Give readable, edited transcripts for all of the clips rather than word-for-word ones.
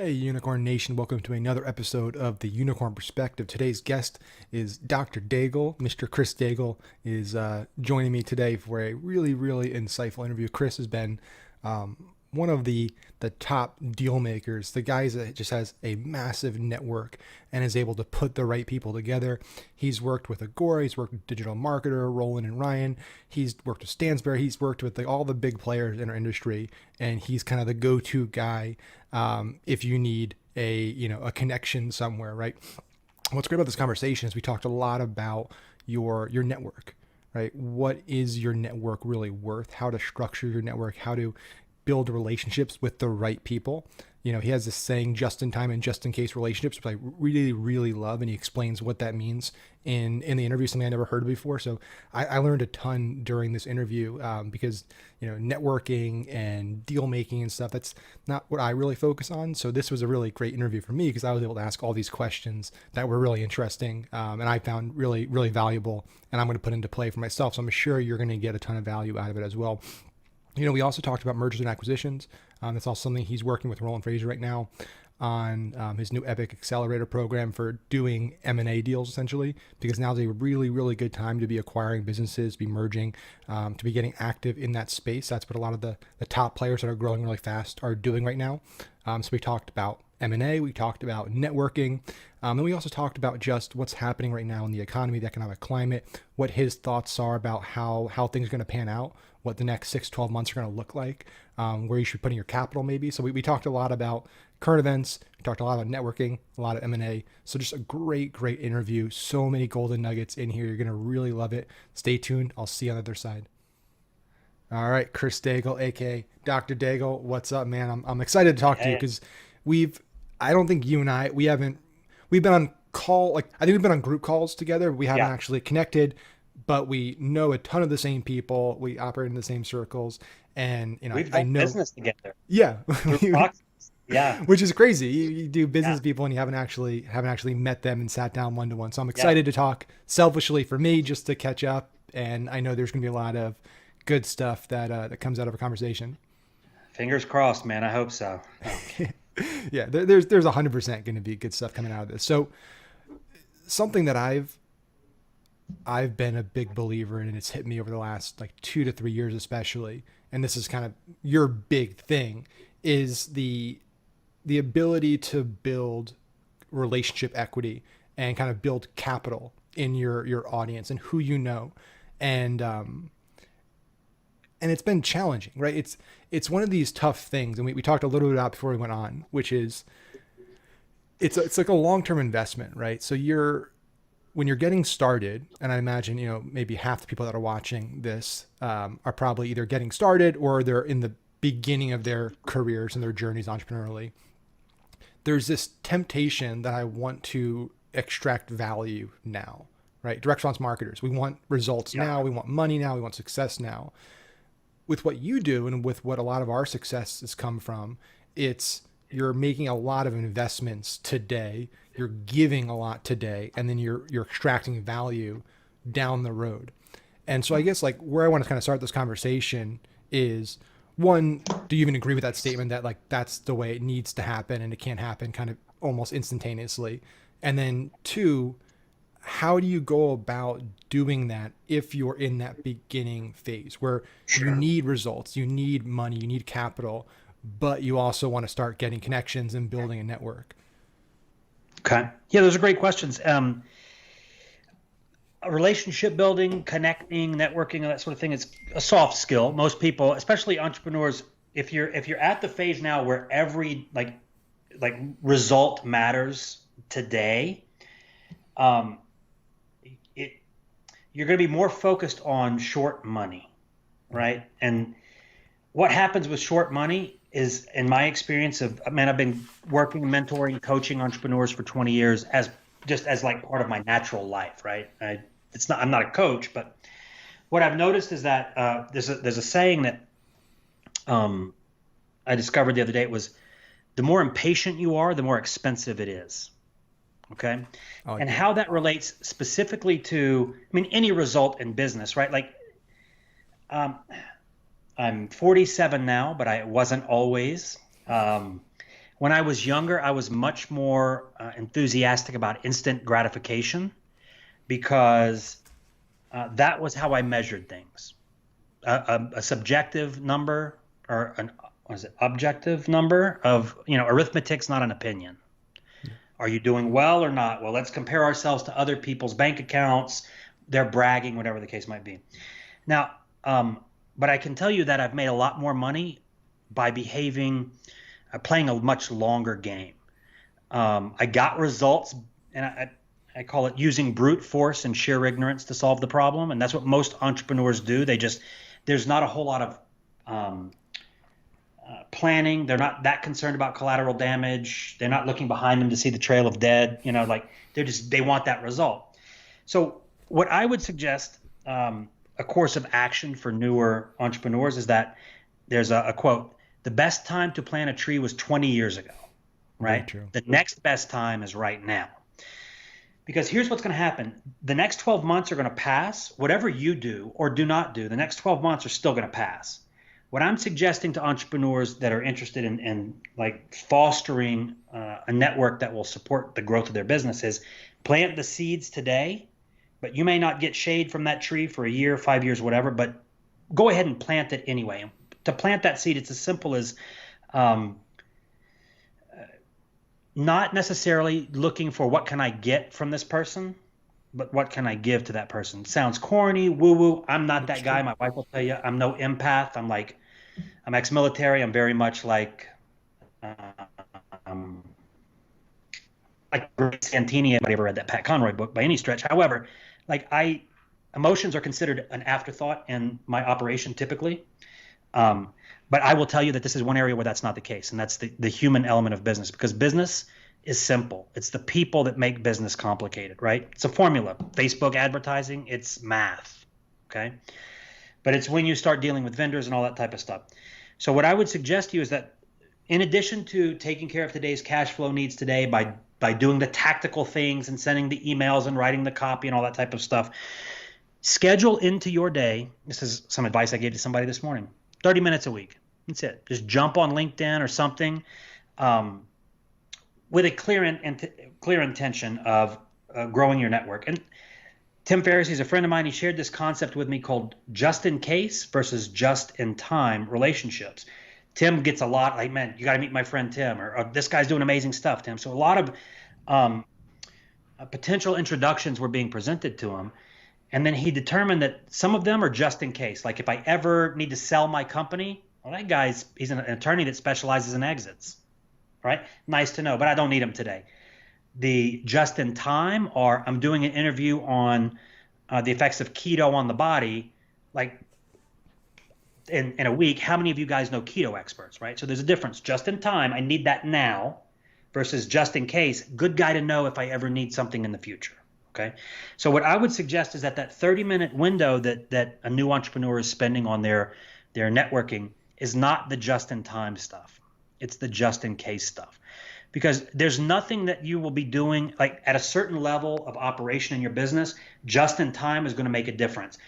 Hey, Unicorn Nation, welcome to another episode of the Unicorn Perspective. Today's guest is Dr. Daigle. Mr. Chris Daigle is joining me today for a really insightful interview. Chris has been one of the top deal makers, the guys that just has a massive network and is able to put the right people together. He's worked with Agora, he's worked with Digital Marketer, Roland and Ryan, he's worked with Stansberry, he's worked with all the big players in our industry, and he's kind of the go-to guy if you need a connection somewhere, right? What's great about this conversation is we talked a lot about your network, right? What is your network really worth? How to structure your network, how to build relationships with the right people. You know, he has this saying, just in time and just in case relationships, which I really love. And he explains what that means in the interview, something I never heard of before. So I learned a ton during this interview because, networking and deal making and stuff, that's not what I really focus on. So this was a really great interview for me because I was able to ask all these questions that were really interesting and I found really valuable, and I'm going to put into play for myself. So I'm sure you're going to get a ton of value out of it as well. We also talked about mergers and acquisitions. That's also something he's working with Roland Fraser right now on his new Epic Accelerator program for doing M&A deals, essentially, because now's a really good time to be acquiring businesses, be merging, to be getting active in that space. That's what a lot of the top players that are growing really fast are doing right now. So we talked about M&A, we talked about networking, and we also talked about just what's happening right now in the economy, the economic climate, what his thoughts are about how things are going to pan out, what the next 6-12 months are going to look like, where you should be putting your capital maybe. So we talked a lot about current events, we talked a lot about networking, a lot of M&A. So just a great interview. So many golden nuggets in here. You're going to really love it. Stay tuned. I'll see you on the other side. All right, Chris Daigle, aka Dr. Daigle. What's up, man? I'm excited to talk to you because I don't think you and we've been on call, I think we've been on group calls together. We haven't actually connected, but we know a ton of the same people. We operate in the same circles, and We've I done know business together. yeah, Yeah. which is crazy. You do business with people and you haven't actually met them and sat down one-to-one. So I'm Yeah. excited to talk selfishly for me, just to catch up. And I know there's going to be a lot of good stuff that comes out of a conversation. Fingers crossed, man. I hope so. No. Yeah, there's 100% going to be good stuff coming out of this. So something that I've been a big believer in, and it's hit me over the last 2 to 3 years especially, and this is kind of your big thing, is the ability to build relationship equity and kind of build capital in your audience and who you know. And it's been challenging, right? It's one of these tough things, and we talked a little bit about before we went on, which is it's like a long-term investment, right? So when you're getting started, and I imagine maybe half the people that are watching this are probably either getting started or they're in the beginning of their careers and their journeys entrepreneurially. There's this temptation that I want to extract value now, right? Direct response marketers, we want results now, we want money now, we want success now. With what you do and with what a lot of our success has come from, you're making a lot of investments today, you're giving a lot today, and then you're extracting value down the road. And so I guess where I want to kind of start this conversation is, one, do you even agree with that statement that that's the way it needs to happen and it can't happen kind of almost instantaneously? And then two, how do you go about doing that if you're in that beginning phase where you need results, you need money, you need capital, but you also want to start getting connections and building a network? Okay. Yeah, those are great questions. Relationship building, connecting, networking, that sort of thing, it's a soft skill. Most people, especially entrepreneurs, if you're at the phase now where every result matters today, you're going to be more focused on short money, right? And what happens with short money is, in my experience I've been working, mentoring, coaching entrepreneurs for 20 years as part of my natural life, right? I'm not a coach, but what I've noticed is that there's a saying that I discovered the other day. It was, the more impatient you are, the more expensive it is. Okay. And how that relates specifically to, any result in business, right? I'm 47 now, but I wasn't always. When I was younger, I was much more enthusiastic about instant gratification because that was how I measured things. A subjective number or an was it objective number of, arithmetic's not an opinion. Are you doing well or not? Well, let's compare ourselves to other people's bank accounts. They're bragging, whatever the case might be. Now, but I can tell you that I've made a lot more money by playing a much longer game. I got results, and I call it using brute force and sheer ignorance to solve the problem. And that's what most entrepreneurs do. There's not a whole lot of planning. They're not that concerned about collateral damage. They're not looking behind them to see the trail of dead. They want that result. So what I would suggest, a course of action for newer entrepreneurs is that there's a quote, the best time to plant a tree was 20 years ago, right? True. The next best time is right now. Because here's what's going to happen. The next 12 months are going to pass. Whatever you do or do not do, the next 12 months are still going to pass. What I'm suggesting to entrepreneurs that are interested in like fostering a network that will support the growth of their business is plant the seeds today, but you may not get shade from that tree for a year, 5 years, whatever, but go ahead and plant it anyway. To plant that seed, it's as simple as not necessarily looking for what can I get from this person, but what can I give to that person? Sounds corny, woo-woo. I'm not that guy. My wife will tell you I'm no empath. I'm ex-military. I'm very much like Grace Santini. Anybody ever read that Pat Conroy book by any stretch? However, emotions are considered an afterthought in my operation typically. But I will tell you that this is one area where that's not the case, and that's the human element of business, because business is simple. It's the people that make business complicated, right? It's a formula. Facebook advertising, it's math, okay? But it's when you start dealing with vendors and all that type of stuff. So what I would suggest to you is that in addition to taking care of today's cash flow needs today by doing the tactical things and sending the emails and writing the copy and all that type of stuff, schedule into your day, this is some advice I gave to somebody this morning, 30 minutes a week. That's it. Just jump on LinkedIn or something with a clear intention of growing your network. And Tim Ferriss, he's a friend of mine. He shared this concept with me called just in case versus just in time relationships. Tim gets a lot like, man, you got to meet my friend Tim, or this guy's doing amazing stuff, Tim. So a lot of potential introductions were being presented to him. And then he determined that some of them are just in case. Like if I ever need to sell my company, well, he's an attorney that specializes in exits, right? Nice to know, but I don't need him today. The just in time, or I'm doing an interview on the effects of keto on the body, like in a week. How many of you guys know keto experts, right? So there's a difference. Just in time, I need that now, versus just in case, good guy to know if I ever need something in the future. Okay. So what I would suggest is that 30-minute window that a new entrepreneur is spending on their networking is not the just-in-time stuff. It's the just-in-case stuff. Because there's nothing that you will be doing like at a certain level of operation in your business, just-in-time is going to make a difference.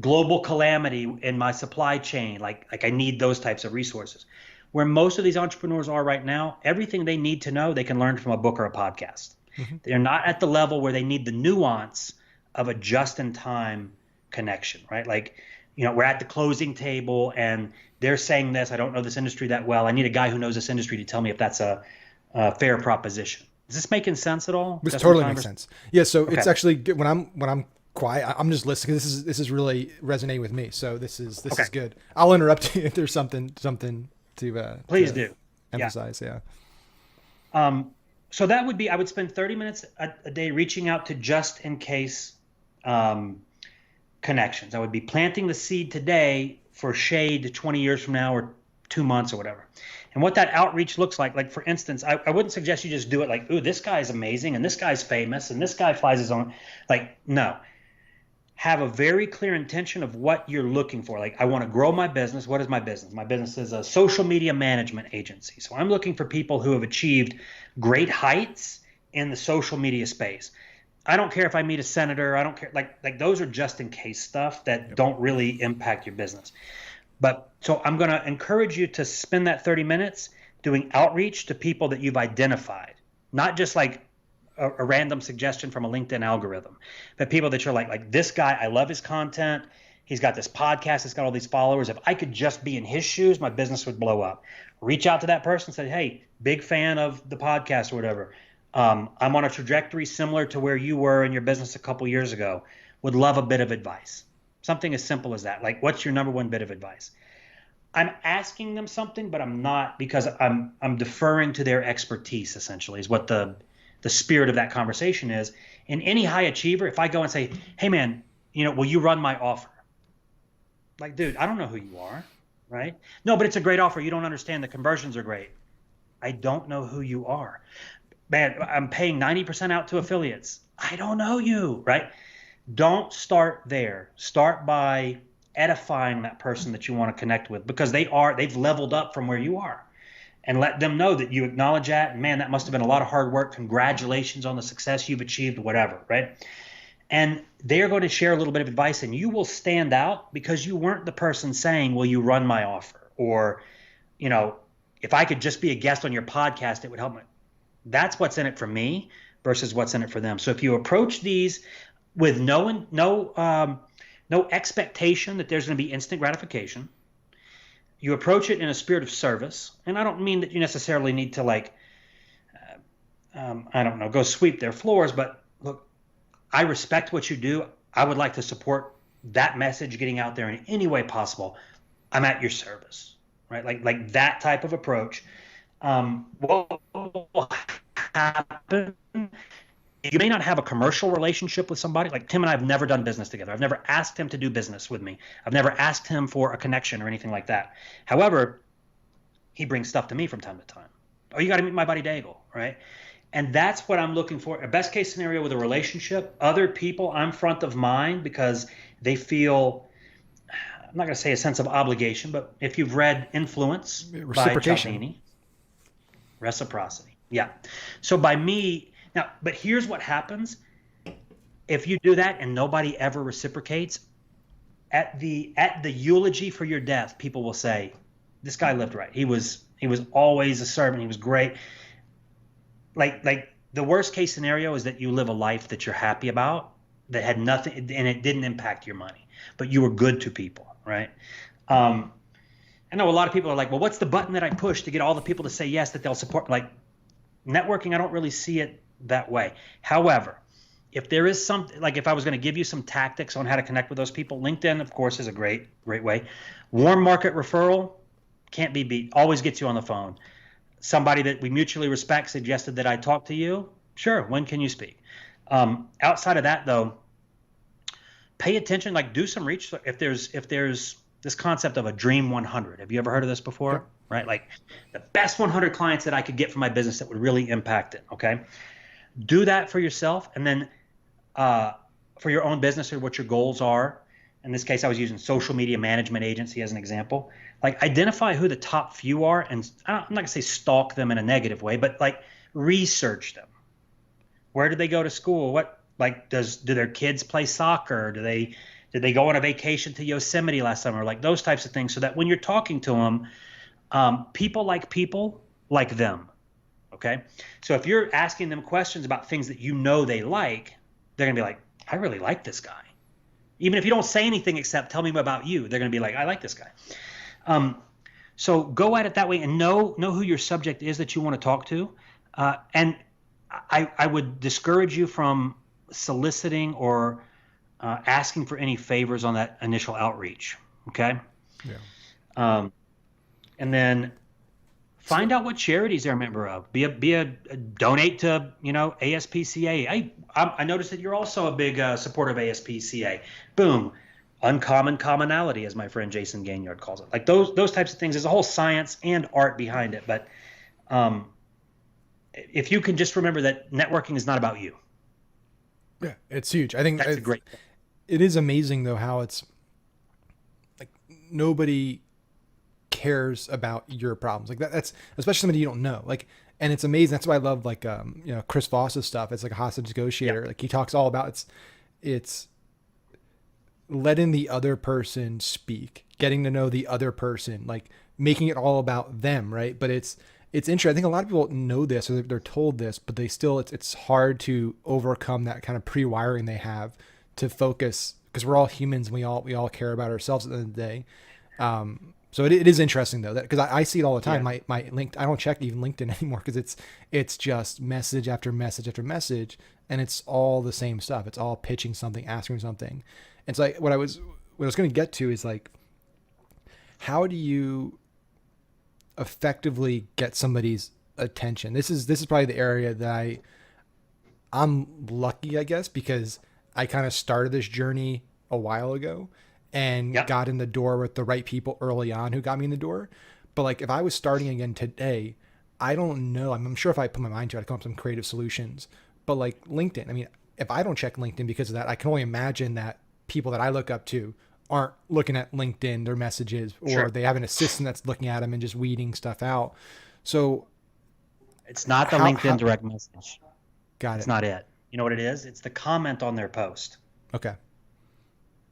Global calamity in my supply chain, like I need those types of resources. Where most of these entrepreneurs are right now, everything they need to know, they can learn from a book or a podcast. Mm-hmm. They're not at the level where they need the nuance of a just-in-time connection, right? Like, we're at the closing table and they're saying this. I don't know this industry that well. I need a guy who knows this industry to tell me if that's a fair proposition. Is this making sense at all? This totally makes sense. Yeah. So okay. It's actually good when I'm quiet. I'm just listening. This is really resonating with me. So this is good. I'll interrupt you if there's something to please do emphasize. Yeah. So that would be, I would spend 30 minutes a day reaching out to just in case connections. I would be planting the seed today for shade 20 years from now or 2 months or whatever. And what that outreach looks like for instance, I wouldn't suggest you just do it like, ooh, this guy's amazing and this guy's famous and this guy flies his own. Like, no. Have a very clear intention of what you're looking for. Like, I want to grow my business. What is my business? My business is a social media management agency. So I'm looking for people who have achieved great heights in the social media space. I don't care if I meet a senator. I don't care. Like those are just in case stuff that don't really impact your business. But so I'm going to encourage you to spend that 30 minutes, doing outreach to people that you've identified, not just like a random suggestion from a LinkedIn algorithm, but people that you're like this guy, I love his content. He's got this podcast. It's got all these followers. If I could just be in his shoes, my business would blow up. Reach out to that person and say, hey, big fan of the podcast or whatever. I'm on a trajectory similar to where you were in your business a couple years ago. Would love a bit of advice. Something as simple as that. Like, what's your number one bit of advice? I'm asking them something, but I'm not, because I'm deferring to their expertise, essentially, is what the spirit of that conversation is. And any high achiever, if I go and say, hey man, will you run my offer? Like, dude, I don't know who you are, right? No, but it's a great offer. You don't understand. The conversions are great. I don't know who you are. Man, I'm paying 90% out to affiliates. I don't know you, right? Don't start there. Start by edifying that person that you want to connect with, because they've leveled up from where you are, and let them know that you acknowledge that. And man, that must have been a lot of hard work. Congratulations on the success you've achieved, whatever, right? And they're going to share a little bit of advice, and you will stand out because you weren't the person saying, will you run my offer? Or, if I could just be a guest on your podcast, it would help me. That's what's in it for me versus what's in it for them. So if you approach these with no expectation that there's going to be instant gratification, you approach it in a spirit of service. And I don't mean that you necessarily need to go sweep their floors, but look, I respect what you do. I would like to support that message getting out there in any way possible. I'm at your service, right? Like that type of approach. What will happen? You may not have a commercial relationship with somebody. Like Tim and I have never done business together. I've never asked him to do business with me. I've never asked him for a connection or anything like that. However, he brings stuff to me from time to time. Oh, you got to meet my buddy Daigle, right? And that's what I'm looking for. A best case scenario with a relationship, other people, I'm front of mind because they feel, I'm not going to say a sense of obligation, but if you've read Influence by Cialdini, reciprocity. Yeah. So by me, now, but here's what happens. If you do that and nobody ever reciprocates, at the eulogy for your death, people will say, this guy lived right. He was always a servant. He was great. Like the worst case scenario is that you live a life that you're happy about, that had nothing, and it didn't impact your money, but you were good to people, right? I know a lot of people are like, well, what's the button that I push to get all the people to say yes, that they'll support? Like networking, I don't really see it that way. However, if there is something, like if I was going to give you some tactics on how to connect with those people, LinkedIn, of course, is a great way. Warm market referral can't be beat. Always gets you on the phone. Somebody that we mutually respect suggested that I talk to you. Sure. When can you speak? Outside of that, though, pay attention. Like do some research. If there's this concept of a dream 100. Have you ever heard of this before? Yep. Right? Like the best 100 clients that I could get for my business that would really impact it. Okay. Do that for yourself, and then for your own business or what your goals are. In this case, I was using social media management agency as an example. Like identify who the top few are, and I'm not going to say stalk them in a negative way, but like research them. Where did they go to school? Do their kids play soccer? Did they go on a vacation to Yosemite last summer? Like those types of things, so that when you're talking to them, people like them. Okay. So if you're asking them questions about things that they like, they're going to be like, I really like this guy. Even if you don't say anything except tell me about you, they're going to be like, I like this guy. So go at it that way and know who your subject is that you want to talk to. And I would discourage you from soliciting or asking for any favors on that initial outreach. Okay. Yeah. And then find out what charities they're a member of. Be a donate to ASPCA. I noticed that you're also a big supporter of ASPCA. Boom, uncommon commonality, as my friend Jason Gaignard calls it. Like those types of things. There's a whole science and art behind it. But if you can just remember that networking is not about you. Yeah, it's huge. I think that's a great thing. It is amazing though how it's like nobody cares about your problems. Like that's especially somebody you don't know. Like, and it's amazing. That's why I love like Chris Voss's stuff. It's like a hostage negotiator. Yeah. Like he talks all about it's letting the other person speak, getting to know the other person, like making it all about them, right? But it's it's interesting. I think a lot of people know this or they're told this, but they still, it's hard to overcome that kind of pre-wiring they have to focus, because we're all humans and we all care about ourselves at the end of the day. So it is interesting though, that because I see it all the time. Yeah. My link, I don't check even LinkedIn anymore because it's just message after message after message, and it's all the same stuff. It's all pitching something, asking something. And so what I was going to get to is like, how do you effectively get somebody's attention? This is probably the area that I'm lucky, I guess, because I kind of started this journey a while ago and Yep. got in the door with the right people early on who got me in the door. But like if I was starting again today, I don't know. I'm sure if I put my mind to it, I'd come up with some creative solutions. But like LinkedIn, I mean, if I don't check LinkedIn because of that, I can only imagine that people that I look up to aren't looking at LinkedIn, their messages, or Sure. they have an assistant that's looking at them and just weeding stuff out. So It's not the how LinkedIn direct message. got It's it. not it. You know what it is? It's the comment on their post. Okay.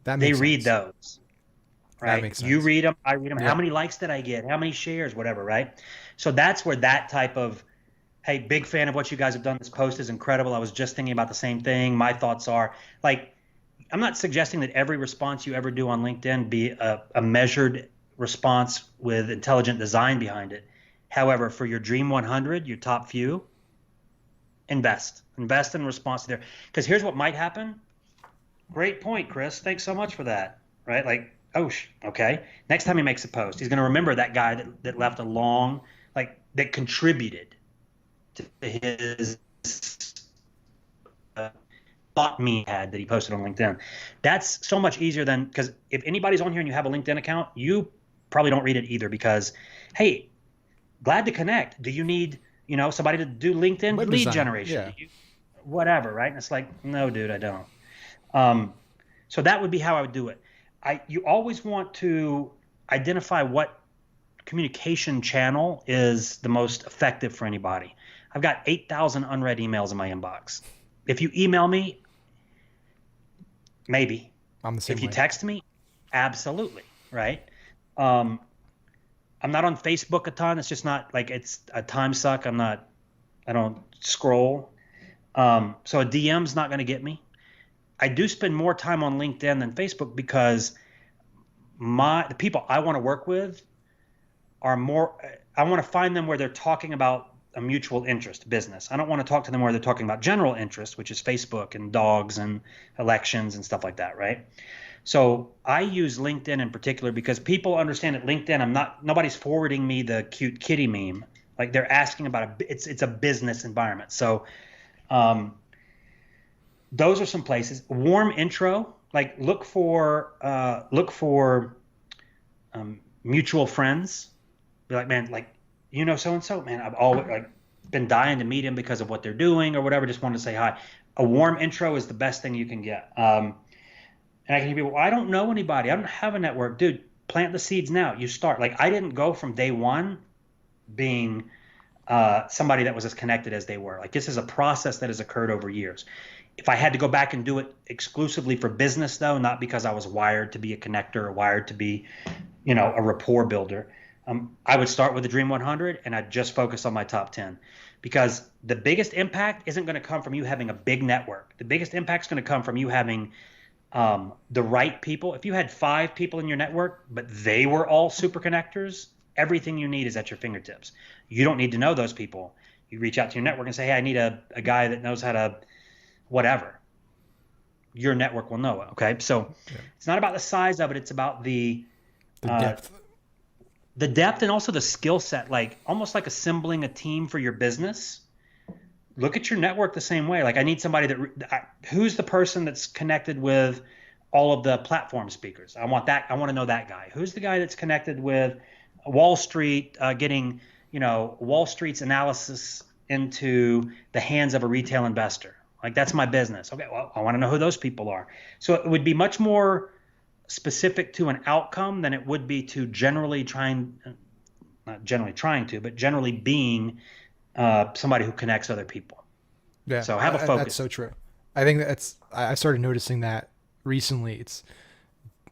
That They makes read sense. those, That right? makes You sense. read them, I read them. How Yeah. many likes did I get? How many shares? Whatever, right? So that's where that type of, hey, big fan of what you guys have done. This post is incredible. I was just thinking about the same thing. My thoughts are like, I'm not suggesting that every response you ever do on LinkedIn be a measured response with intelligent design behind it. However, for your Dream 100, your top few, invest in response to there. Because here's what might happen. Great point, Chris. Thanks so much for that. Right? Like, oh, okay. Next time he makes a post, he's going to remember that guy that left a long, like, that contributed to his uh, thought me had that he posted on LinkedIn. That's so much easier than, because if anybody's on here and you have a LinkedIn account, you probably don't read it either because, hey, glad to connect. Do you need, somebody to do LinkedIn Web lead design. generation? Yeah. Whatever, right? And it's like, no, dude, I don't. Um, so that would be how I would do it. You always want to identify what communication channel is the most effective for anybody. I've got 8,000 unread emails in my inbox. If you email me, maybe. I'm the same If you way. text me, absolutely, right? Um, I'm not on Facebook a ton. It's just not like it's a time suck. I don't scroll. So a DM's not going to get me. I do spend more time on LinkedIn than Facebook because the people I want to work with are more, I want to find them where they're talking about a mutual interest business. I don't want to talk to them where they're talking about general interest, which is Facebook and dogs and elections and stuff like that, right? So I use LinkedIn in particular because people understand that LinkedIn, nobody's forwarding me the cute kitty meme. Like they're asking about it's a business environment. So those are some places. Warm intro, like look for mutual friends. Be like, man, like so and so, man, I've always like been dying to meet him because of what they're doing or whatever. Just wanted to say hi. A warm intro is the best thing you can get. And I can hear people, well, I don't know anybody. I don't have a network. Dude, plant the seeds now. You start. Like I didn't go from day one being somebody that was as connected as they were. Like this is a process that has occurred over years. If I had to go back and do it exclusively for business, though, not because I was wired to be a connector or wired to be, a rapport builder, I would start with the Dream 100 and I'd just focus on my top 10 because the biggest impact isn't going to come from you having a big network. The biggest impact is going to come from you having the right people. If you had 5 people in your network, but they were all super connectors, everything you need is at your fingertips. You don't need to know those people. You reach out to your network and say, hey, I need a guy that knows how to whatever. Your network will know it. Okay. So It's not about the size of it. It's about The depth. the depth and also the skill set, like almost like assembling a team for your business. Look at your network the same way. Like I need somebody who's the person that's connected with all of the platform speakers. I want to know that guy. Who's the guy that's connected with Wall Street, getting, Wall Street's analysis into the hands of a retail investor. Like that's my business. Okay. Well, I want to know who those people are. So it would be much more specific to an outcome than it would be to generally but generally being somebody who connects other people. Yeah. So have a focus. That's so true. I think I started noticing that recently.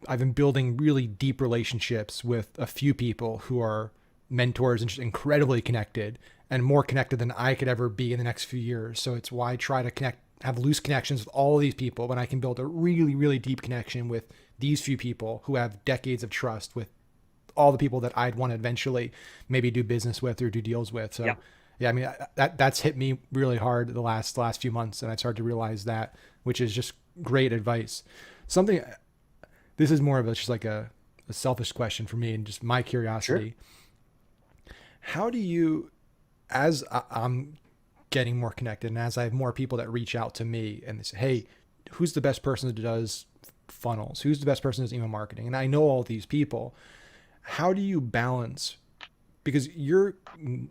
I've been building really deep relationships with a few people who are mentors and just incredibly connected and more connected than I could ever be in the next few years. So it's why I try to have loose connections with all of these people, but I can build a really, really deep connection with these few people who have decades of trust with all the people that I'd want to eventually maybe do business with or do deals with. So yeah, I mean, that's hit me really hard the last few months. And I've started to realize that, which is just great advice. This is more of just like a selfish question for me and just my curiosity. Sure. How do you, as I'm getting more connected and as I have more people that reach out to me and they say, hey, who's the best person that does funnels? Who's the best person that does email marketing? And I know all these people. How do you balance, because you're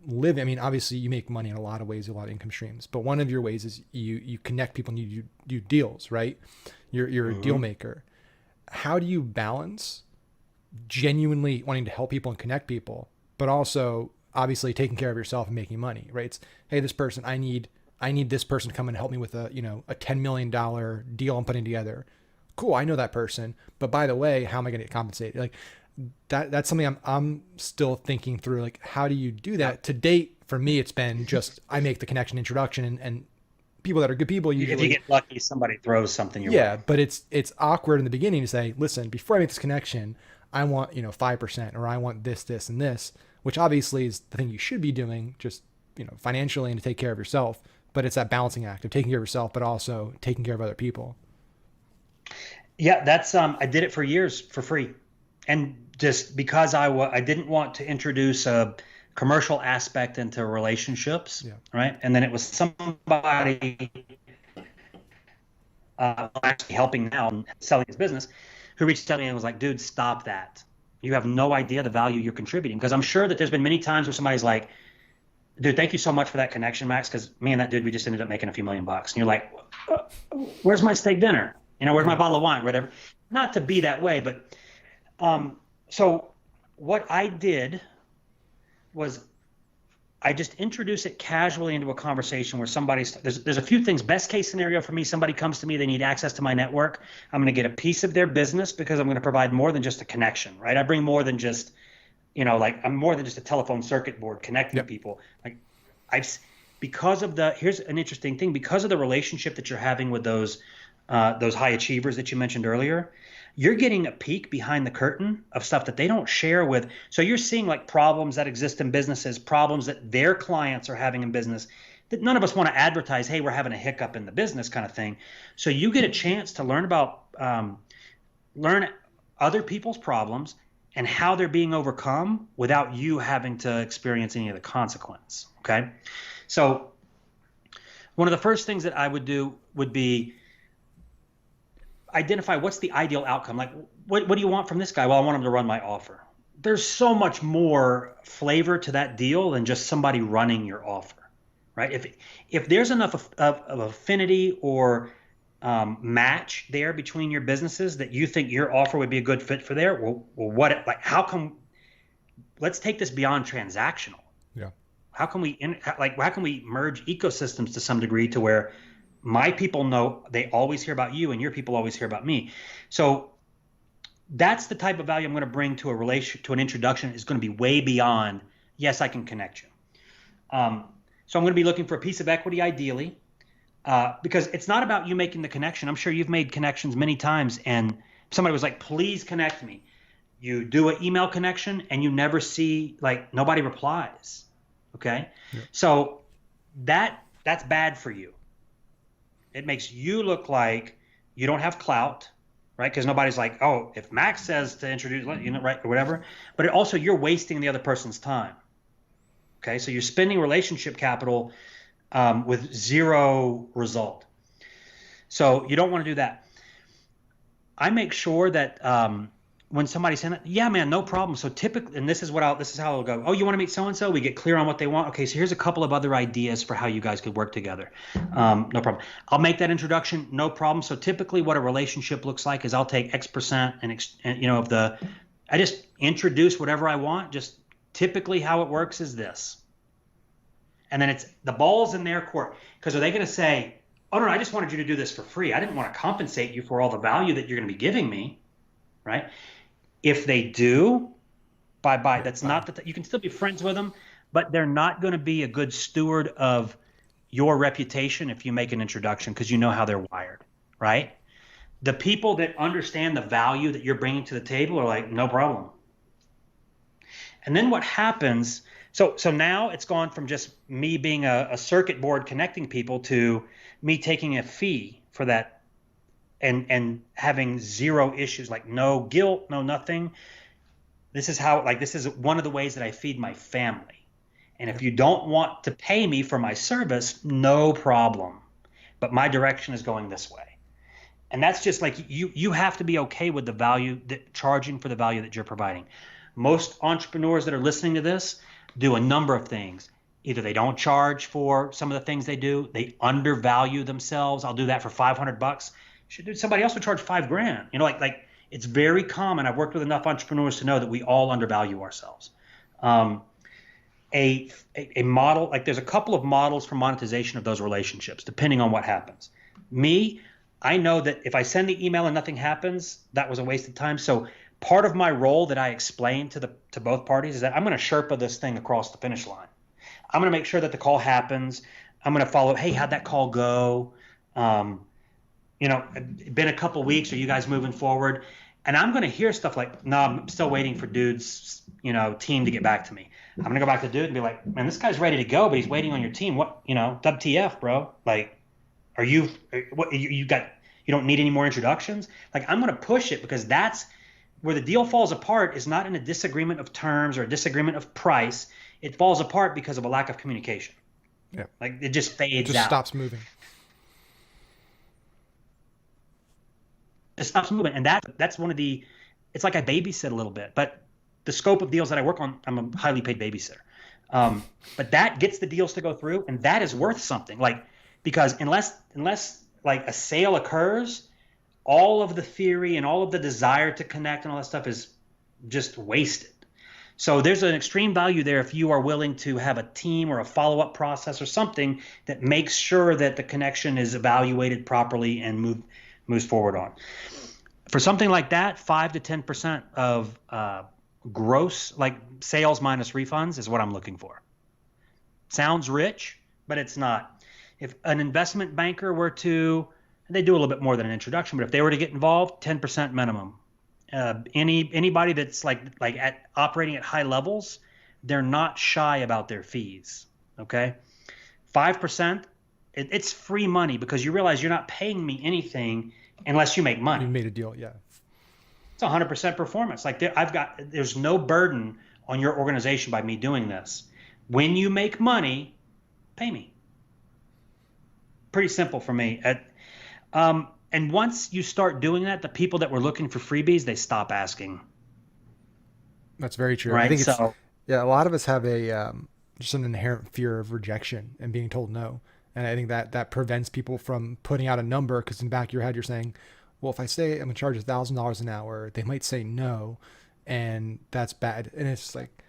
living, I mean, obviously you make money in a lot of ways, a lot of income streams, but one of your ways is you connect people and you do deals, right? You're a deal maker. How do you balance genuinely wanting to help people and connect people, but also obviously taking care of yourself and making money, right? It's, hey, this person, I need this person to come and help me with a $10 million deal I'm putting together. Cool. I know that person, but by the way, how am I going to get compensated? Like that's something I'm still thinking through. Like, how do you do that? To date, for me, it's been just, I make the connection introduction and people that are good people usually, if you get lucky, somebody throws something your way. But it's awkward in the beginning to say, listen, before I make this connection, I want 5% or I want this and this, which obviously is the thing you should be doing, just financially and to take care of yourself. But it's that balancing act of taking care of yourself, but also taking care of other people. Yeah, that's I did it for years for free, and just because I didn't want to introduce a commercial aspect into relationships, right? And then it was somebody actually helping now and selling his business who reached out to me and was like, dude, stop that. You have no idea the value you're contributing. Because I'm sure that there's been many times where somebody's like, dude, thank you so much for that connection, Max, because me and that dude, we just ended up making a few million bucks. And you're like, where's my steak dinner? Where's my bottle of wine, whatever. Not to be that way, but so what I did was I just introduce it casually into a conversation where there's a few things. Best case scenario for me, somebody comes to me, they need access to my network. I'm going to get a piece of their business because I'm going to provide more than just a connection, right? I bring more than just, I'm more than just a telephone circuit board connecting people. Like here's an interesting thing, because of the relationship that you're having with those high achievers that you mentioned earlier, you're getting a peek behind the curtain of stuff that they don't share with. So you're seeing like problems that exist in businesses, problems that their clients are having in business that none of us want to advertise, hey, we're having a hiccup in the business kind of thing. So you get a chance to learn other people's problems and how they're being overcome without you having to experience any of the consequence. Okay. So one of the first things that I would do would be identify what's the ideal outcome. Like, what do you want from this guy? Well, I want him to run my offer. There's so much more flavor to that deal than just somebody running your offer, right? If there's enough of affinity or match there between your businesses that you think your offer would be a good fit for there, let's take this beyond transactional. Yeah. How can we merge ecosystems to some degree to where my people know they always hear about you and your people always hear about me? So that's the type of value I'm going to bring to an introduction. Is going to be way beyond, yes, I can connect you. So I'm going to be looking for a piece of equity ideally, because it's not about you making the connection. I'm sure you've made connections many times and somebody was like, please connect me. You do an email connection and you never see, like, nobody replies. Okay. Yeah. So that's bad for you. It makes you look like you don't have clout, right? Because nobody's like, oh, if Max says to introduce, right, or whatever. But you're wasting the other person's time. Okay, so you're spending relationship capital with zero result. So you don't want to do that. I make sure that when somebody's saying that, yeah, man, no problem. So typically, and this is how it'll go. Oh, you want to meet so-and-so? We get clear on what they want. Okay, so here's a couple of other ideas for how you guys could work together. No problem. I'll make that introduction, no problem. So typically what a relationship looks like is I'll take X% I just introduce whatever I want. Just typically how it works is this. And then the ball's in their court. Because are they going to say, oh, no, I just wanted you to do this for free. I didn't want to compensate you for all the value that you're going to be giving me, right? If they do, Bye. That's not that you can still be friends with them, but they're not going to be a good steward of your reputation if you make an introduction because you know how they're wired, right? The people that understand the value that you're bringing to the table are like, no problem. And then what happens, so now it's gone from just me being a circuit board connecting people to me taking a fee for that and having zero issues, like no guilt, no nothing. This is one of the ways that I feed my family. And if you don't want to pay me for my service, no problem. But my direction is going this way. And that's just like you have to be okay with the value, charging for the value that you're providing. Most entrepreneurs that are listening to this do a number of things. Either they don't charge for some of the things they do, they undervalue themselves. I'll do that for $500. Somebody else would charge $5,000. You know, like it's very common. I've worked with enough entrepreneurs to know that we all undervalue ourselves. A model, like there's a couple of models for monetization of those relationships, depending on what happens. Me, I know that if I send the email and nothing happens, that was a waste of time. So part of my role that I explain to both parties is that I'm going to Sherpa this thing across the finish line. I'm going to make sure that the call happens. I'm going to follow, hey, how'd that call go? Been a couple of weeks. Are you guys moving forward? And I'm going to hear stuff like, no, I'm still waiting for dude's, team to get back to me. I'm going to go back to dude and be like, man, this guy's ready to go, but he's waiting on your team. What, WTF, bro? Like, are you, what, you don't need any more introductions? Like, I'm going to push it because that's where the deal falls apart is not in a disagreement of terms or a disagreement of price. It falls apart because of a lack of communication. Yeah. Like it just fades out. It just stops moving. It stops moving. And that's one of the, it's like I babysit a little bit, but the scope of deals that I work on, I'm a highly paid babysitter. But that gets the deals to go through and that is worth something. Like, because unless like a sale occurs, all of the theory and all of the desire to connect and all that stuff is just wasted. So there's an extreme value there if you are willing to have a team or a follow-up process or something that makes sure that the connection is evaluated properly and moves forward on. For something like that, 5 to 10% of gross, like sales minus refunds is what I'm looking for. Sounds rich, but it's not. If an investment banker were to, they do a little bit more than an introduction, but if they were to get involved, 10% minimum. Anybody that's like at operating at high levels, they're not shy about their fees. Okay, 5%, it's free money because you realize you're not paying me anything unless you make money. You made a deal, yeah. It's 100% performance. Like there's no burden on your organization by me doing this. When you make money, pay me. Pretty simple for me. And once you start doing that, the people that were looking for freebies, they stop asking. That's very true. Right? I think a lot of us have just an inherent fear of rejection and being told no. And I think that prevents people from putting out a number because in the back of your head, you're saying, well, if I say I'm going to charge $1,000 an hour, they might say no. And that's bad. And it's like,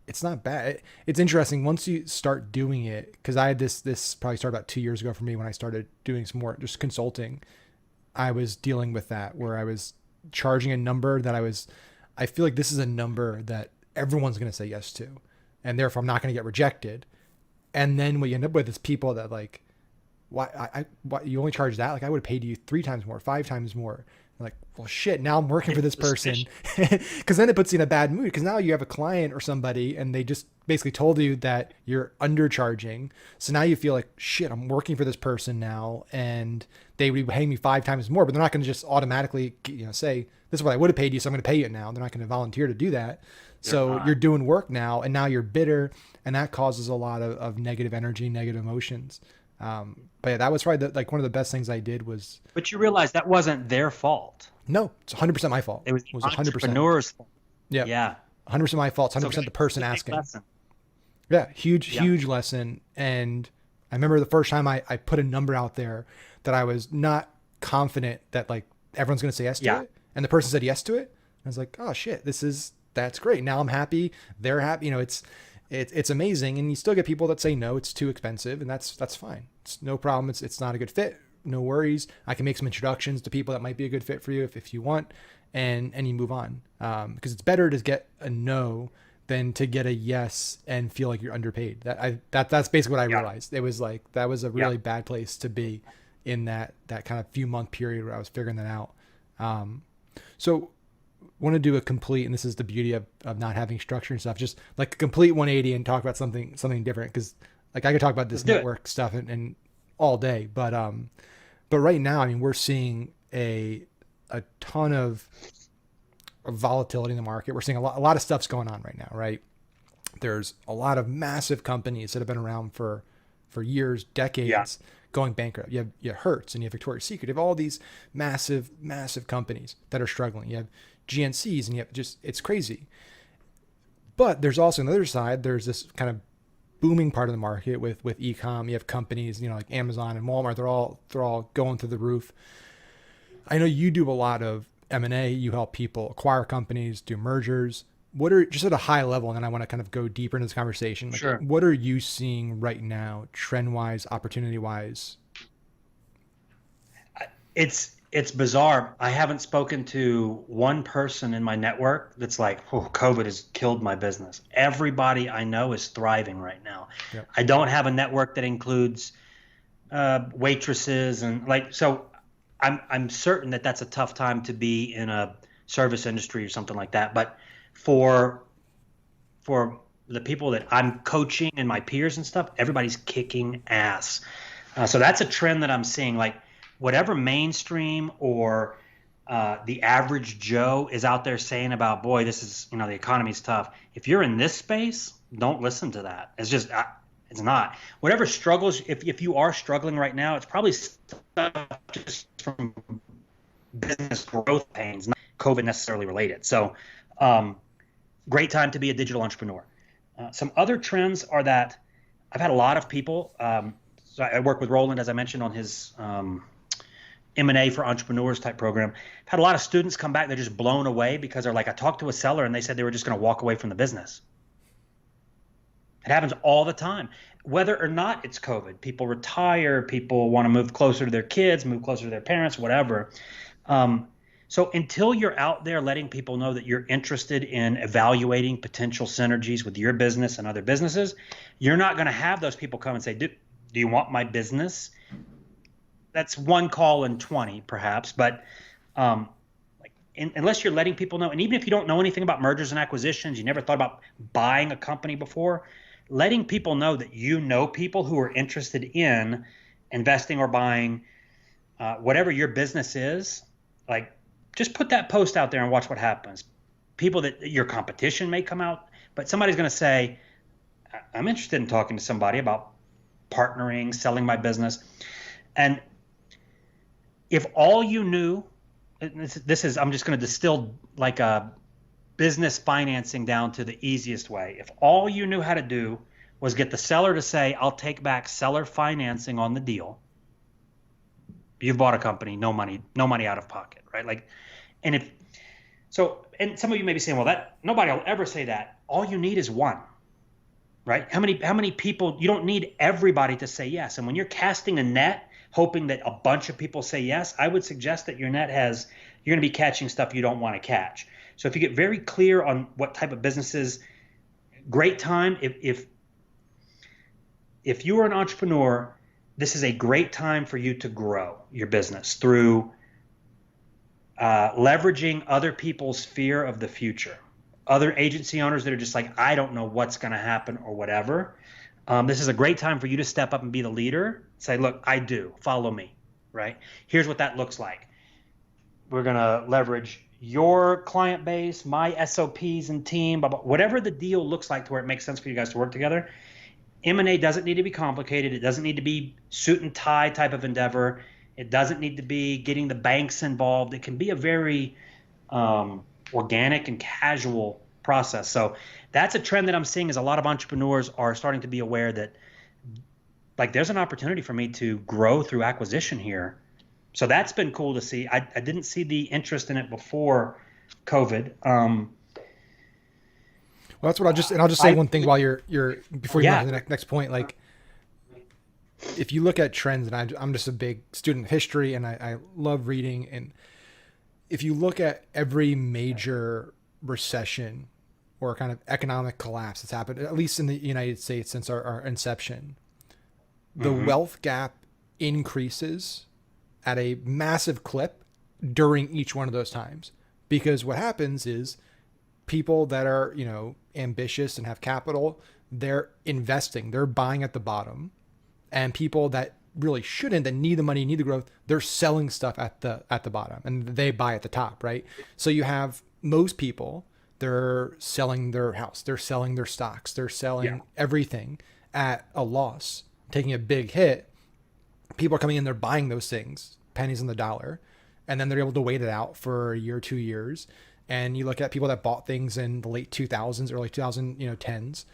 it's not bad. It's interesting once you start doing it, because I had this probably started about 2 years ago for me when I started doing some more just consulting. I was dealing with that where I was charging a number that I feel like this is a number that everyone's going to say yes to. And therefore I'm not going to get rejected. And then what you end up with is people that like, why you only charge that? Like I would have paid you 3 times more, 5 times more. Like, well, shit, now I'm working for this person. Because then it puts you in a bad mood because now you have a client or somebody and they just basically told you that you're undercharging. So now you feel like, shit, I'm working for this person now and they would be paying me 5 times more, but they're not going to just automatically, say, this is what I would have paid you, so I'm going to pay you it now. They're not going to volunteer to do that. So you're doing work now and now you're bitter and that causes a lot of negative energy, negative emotions. But yeah, that was probably one of the best things I did was. But you realize that wasn't their fault. No, it's 100% my fault. It was 100%. Entrepreneur's fault. Yeah. 100% my fault. It's 100% the person asking. Lesson. Yeah. Huge lesson. And I remember the first time I put a number out there that I was not confident that like everyone's going to say yes to it. And the person said yes to it. I was like, oh shit, that's great. Now I'm happy. They're happy. It's amazing. And you still get people that say, no, it's too expensive. And that's fine. It's no problem. It's not a good fit. No worries. I can make some introductions to people that might be a good fit for you if you want. and you move on. Because it's better to get a no than to get a yes and feel like you're underpaid. That's basically what I Yeah. realized. It was like, that was a Yeah. really bad place to be in that kind of few month period where I was figuring that out. So want to do a complete, and this is the beauty of not having structure and stuff, just like a complete 180 and talk about something different. Cause like I could talk about this Let's do it. network stuff and all day, but right now, I mean, we're seeing a ton of volatility in the market. We're seeing a lot of stuff's going on right now, right? There's a lot of massive companies that have been around for years, Yeah. decades, going bankrupt. You have Hertz and you have Victoria's Secret. You have all these massive companies that are struggling. You have GNCs and you have just, it's crazy. But there's also on the other side, there's this kind of booming part of the market with e-com. You have companies, like Amazon and Walmart. They're all going through the roof. I know you do a lot of M&A. You help people acquire companies, do mergers. What are, just at a high level, and then I want to kind of go deeper into this conversation. Like, Sure. what are you seeing right now, trend wise, opportunity wise? It's bizarre. I haven't spoken to one person in my network that's like, oh, COVID has killed my business. Everybody I know is thriving right now. Yep. I don't have a network that includes waitresses and like, so I'm certain that that's a tough time to be in a service industry or something like that. But for the people that I'm coaching and my peers and stuff, everybody's kicking ass. So that's a trend that I'm seeing. Like whatever mainstream or the average Joe is out there saying about, boy, this is, the economy's tough. If you're in this space, don't listen to that. It's just, it's not. Whatever struggles, if you are struggling right now, it's probably stuff just from business growth pains, not COVID necessarily related. So, great time to be a digital entrepreneur. Some other trends are that I've had a lot of people. So I work with Roland, as I mentioned, on his M&A for entrepreneurs type program. I've had a lot of students come back. They're just blown away because they're like, I talked to a seller and they said they were just going to walk away from the business. It happens all the time, whether or not it's COVID. People retire, people want to move closer to their kids, move closer to their parents, whatever. So until you're out there letting people know that you're interested in evaluating potential synergies with your business and other businesses, you're not going to have those people come and say, do you want my business? That's one call in 20 perhaps, but unless you're letting people know, and even if you don't know anything about mergers and acquisitions, you never thought about buying a company before, letting people know that you know people who are interested in investing or buying whatever your business is, like just put that post out there and watch what happens. People that your competition may come out, but somebody's going to say, I'm interested in talking to somebody about partnering, selling my business. And if all you knew, this is, I'm just going to distill like a business financing down to the easiest way. If all you knew how to do was get the seller to say, I'll take back seller financing on the deal, you've bought a company, no money out of pocket, right? Like, and some of you may be saying, well, that nobody will ever say that. All you need is one, right? How many people, you don't need everybody to say yes. And when you're casting a net, hoping that a bunch of people say yes, I would suggest that your net you're going to be catching stuff you don't want to catch. So if you get very clear on what type of businesses, great time. If you are an entrepreneur, this is a great time for you to grow your business through leveraging other people's fear of the future. Other agency owners that are just like, I don't know what's going to happen or whatever. This is a great time for you to step up and be the leader. Say, look, I do. Follow me, right? Here's what that looks like. We're going to leverage your client base, my SOPs and team, whatever the deal looks like to where it makes sense for you guys to work together. M&A doesn't need to be complicated. It doesn't need to be suit and tie type of endeavor. It doesn't need to be getting the banks involved. It can be a very organic and casual process. So that's a trend that I'm seeing is a lot of entrepreneurs are starting to be aware that like there's an opportunity for me to grow through acquisition here. So that's been cool to see. I didn't see the interest in it before COVID. Well, that's what I'll just say one thing while you're before you move to the next point. Like, if you look at trends, and I'm just a big student of history, and I love reading, and if you look at every major recession or kind of economic collapse that's happened, at least in the United States since our inception, the Mm-hmm. wealth gap increases at a massive clip during each one of those times. Because what happens is people that are, ambitious and have capital, they're investing, they're buying at the bottom. And people that really shouldn't, that need the money, need the growth, they're selling stuff at the bottom and they buy at the top, right? So you have most people, they're selling their house, they're selling their stocks, they're selling everything at a loss, taking a big hit. People are coming in, they're buying those things, pennies on the dollar, and then they're able to wait it out for a year, 2 years. And you look at people that bought things in the late 2000s, early 2010s,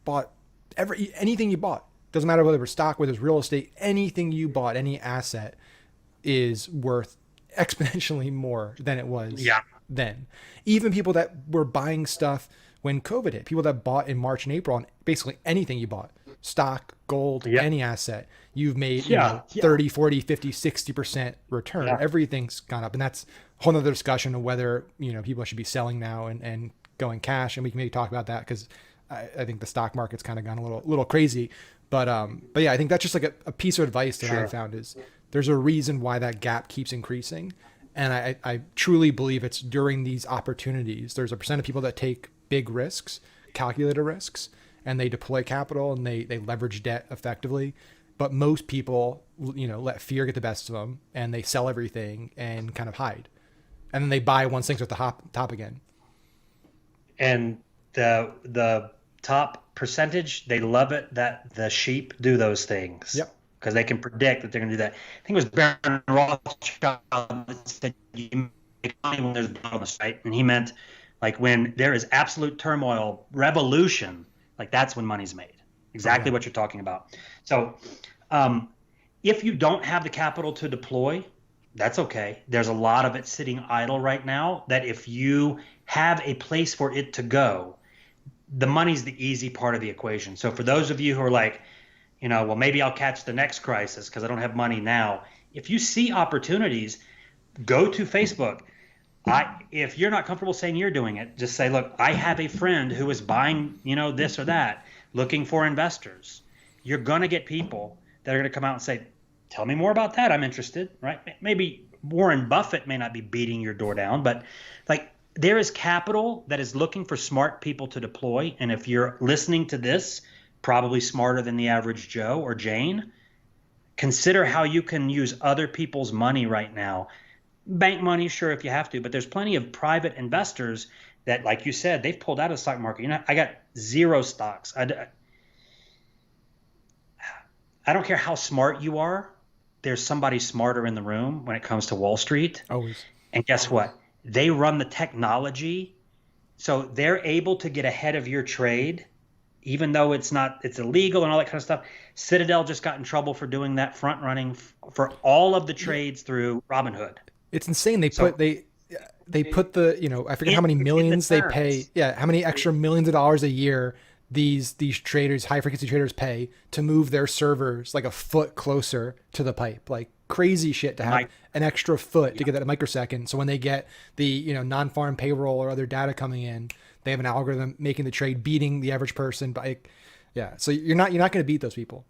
bought anything you bought. Doesn't matter whether it was stock, whether it's real estate, anything you bought, any asset is worth exponentially more than it was then. Even people that were buying stuff when COVID hit, people that bought in March and April on basically anything you bought, stock, gold, any asset, you've made 30, 40, 50, 60% return. Everything's gone up. And that's a whole nother discussion of whether, people should be selling now and going cash. And we can maybe talk about that because I think the stock market's kind of gone a little crazy. But yeah, I think that's just like a piece of advice that I found is there's a reason why that gap keeps increasing. And I truly believe it's during these opportunities. There's a percent of people that take big risks, calculated risks, and they deploy capital and they leverage debt effectively. But most people, let fear get the best of them and they sell everything and kind of hide. And then they buy once things are at the top again. And the top percentage, they love it that the sheep do those things. Yep. Because they can predict that they're going to do that. I think it was Baron Rothschild that said you make money when there's blood on the street, and he meant like when there is absolute turmoil, revolution, like that's when money's made. Exactly what you're talking about. So if you don't have the capital to deploy, that's okay. There's a lot of it sitting idle right now that if you have a place for it to go, the money's the easy part of the equation. So for those of you who are like, well, maybe I'll catch the next crisis because I don't have money now. If you see opportunities, go to Facebook. If you're not comfortable saying you're doing it, just say, look, I have a friend who is buying, this or that, looking for investors. You're going to get people that are going to come out and say, tell me more about that. I'm interested, right? Maybe Warren Buffett may not be beating your door down, but like there is capital that is looking for smart people to deploy. And if you're listening to this, probably smarter than the average Joe or Jane, consider how you can use other people's money right now. Bank money, sure, if you have to, but there's plenty of private investors that, like you said, they've pulled out of the stock market. I got zero stocks. I don't care how smart you are. There's somebody smarter in the room when it comes to Wall Street. Always. And guess what? They run the technology. So they're able to get ahead of your trade, even though it's illegal and all that kind of stuff. Citadel just got in trouble for doing that front running for all of the trades through Robinhood. It's insane. They put the, I forget how many millions they pay. Yeah. How many extra millions of dollars a year these traders, high frequency traders pay to move their servers like a foot closer to the pipe, like crazy shit to have an extra foot to get that microsecond. So when they get the, non-farm payroll or other data coming in, they have an algorithm making the trade, beating the average person by, So you're not going to beat those people.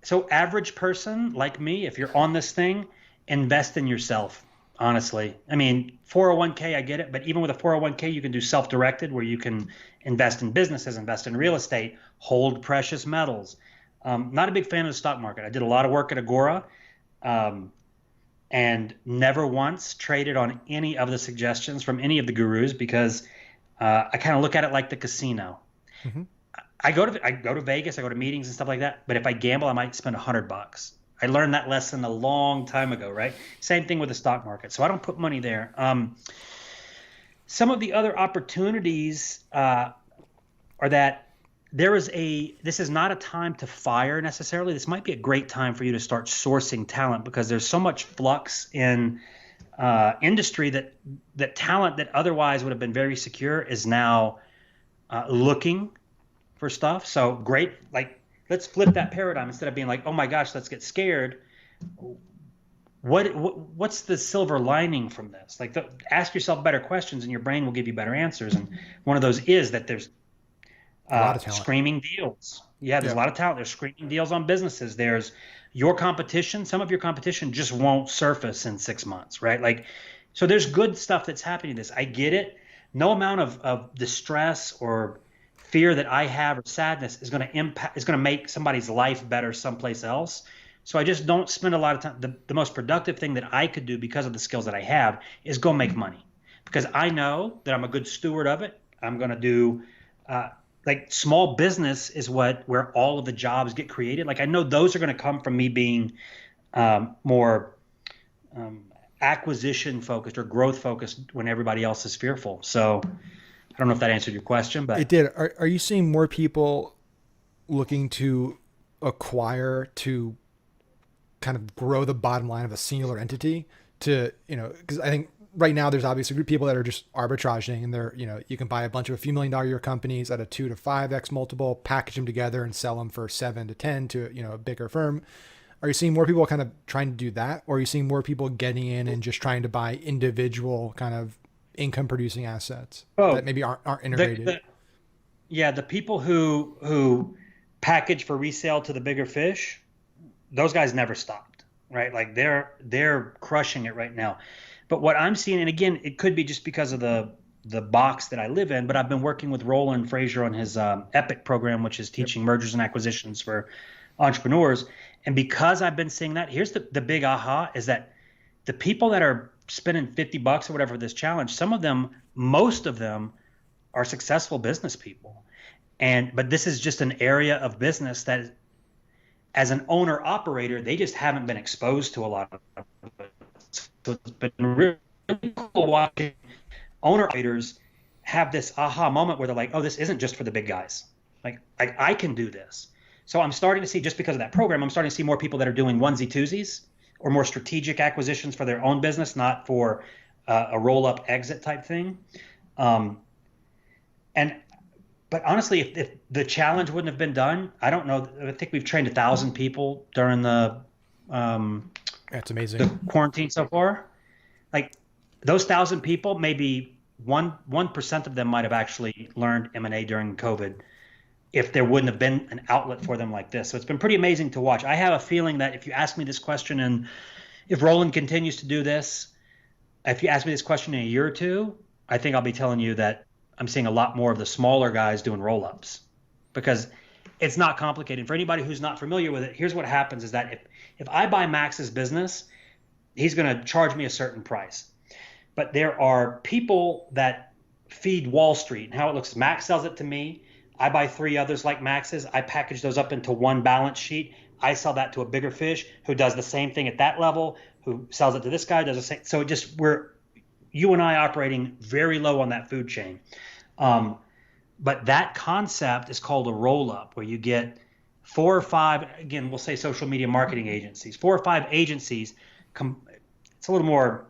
So average person like me, if you're on this thing, invest in yourself. Honestly, I mean, 401k, I get it. But even with a 401k, you can do self-directed where you can invest in businesses, invest in real estate, hold precious metals. Not a big fan of the stock market. I did a lot of work at Agora and never once traded on any of the suggestions from any of the gurus because I kind of look at it like the casino. Mm-hmm. I go to Vegas, I go to meetings and stuff like that. But if I gamble, I might spend $100. I learned that lesson a long time ago, right? Same thing with the stock market. So I don't put money there. Some of the other opportunities are that this is not a time to fire necessarily. This might be a great time for you to start sourcing talent because there's so much flux in industry that talent that otherwise would have been very secure is now looking for stuff. So great, like, let's flip that paradigm. Instead of being like, oh my gosh, let's get scared. what's the silver lining from this? Like, ask yourself better questions, and your brain will give you better answers. And one of those is that there's A lot of talent. screaming deals. Yeah, there's a Yep. lot of talent. There's screaming deals on businesses. There's your competition. Some of your competition just won't surface in 6 months, right? Like, so there's good stuff that's happening to this. I get it. No amount of distress or fear that I have or sadness is going to make somebody's life better someplace else. So I just don't spend a lot of time. The most productive thing that I could do because of the skills that I have is go make money, because I know that I'm a good steward of it. I'm going to do uh, like small business is where all of the jobs get created. Like I know those are going to come from me being more um, acquisition focused or growth focused when everybody else is fearful. So I don't know if that answered your question, It but did. Are you seeing more people looking to acquire to kind of grow the bottom line of a singular entity to, because I think right now there's obviously a group of people that are just arbitraging and they're, you can buy a bunch of a few $1 million a year companies at a 2 to 5x multiple, package them together and sell them for 7 to 10 to, a bigger firm. Are you seeing more people kind of trying to do that? Or are you seeing more people getting in and just trying to buy individual kind of income producing assets that oh, maybe aren't the, integrated? the yeah, the people who package for resale to the bigger fish, those guys never stopped, right? Like they're crushing it right now. But what I'm seeing, and again, it could be just because of the box that I live in, but I've been working with Roland Frazier on his Epic program, which is Yep. teaching mergers and acquisitions for entrepreneurs. And because I've been seeing that, here's the big aha is that the people that are spending $50 or whatever for this challenge, some of them, most of them are successful business people. But this is just an area of business that as an owner operator, they just haven't been exposed to a lot of it. So it's been really cool watching owner operators have this aha moment where they're like, oh, this isn't just for the big guys. Like I can do this. So I'm starting to see, just because of that program, I'm starting to see more people that are doing onesie twosies or more strategic acquisitions for their own business, not for a roll up exit type thing. Um, and but honestly, if the challenge wouldn't have been done, I don't know. I think we've trained 1,000 people during um, That's the amazing. quarantine so far. Like those 1,000 people, maybe 1% of them might have actually learned M&A during COVID if there wouldn't have been an outlet for them like this. So it's been pretty amazing to watch. I have a feeling that if you ask me this question, and if Roland continues to do this, if you ask me this question in a year or two, I think I'll be telling you that I'm seeing a lot more of the smaller guys doing roll-ups, because it's not complicated. For anybody who's not familiar with it, here's what happens is that if I buy Max's business, he's going to charge me a certain price. But there are people that feed Wall Street, and how it looks. Max sells it to me. I buy 3 others like Max's. I package those up into one balance sheet. I sell that to a bigger fish who does the same thing at that level, who sells it to this guy, does the same. So we're you and I operating very low on that food chain. Um, but that concept is called a roll up, where you get 4 or 5, again, we'll say social media marketing agencies, 4 or 5 agencies. It's a little more,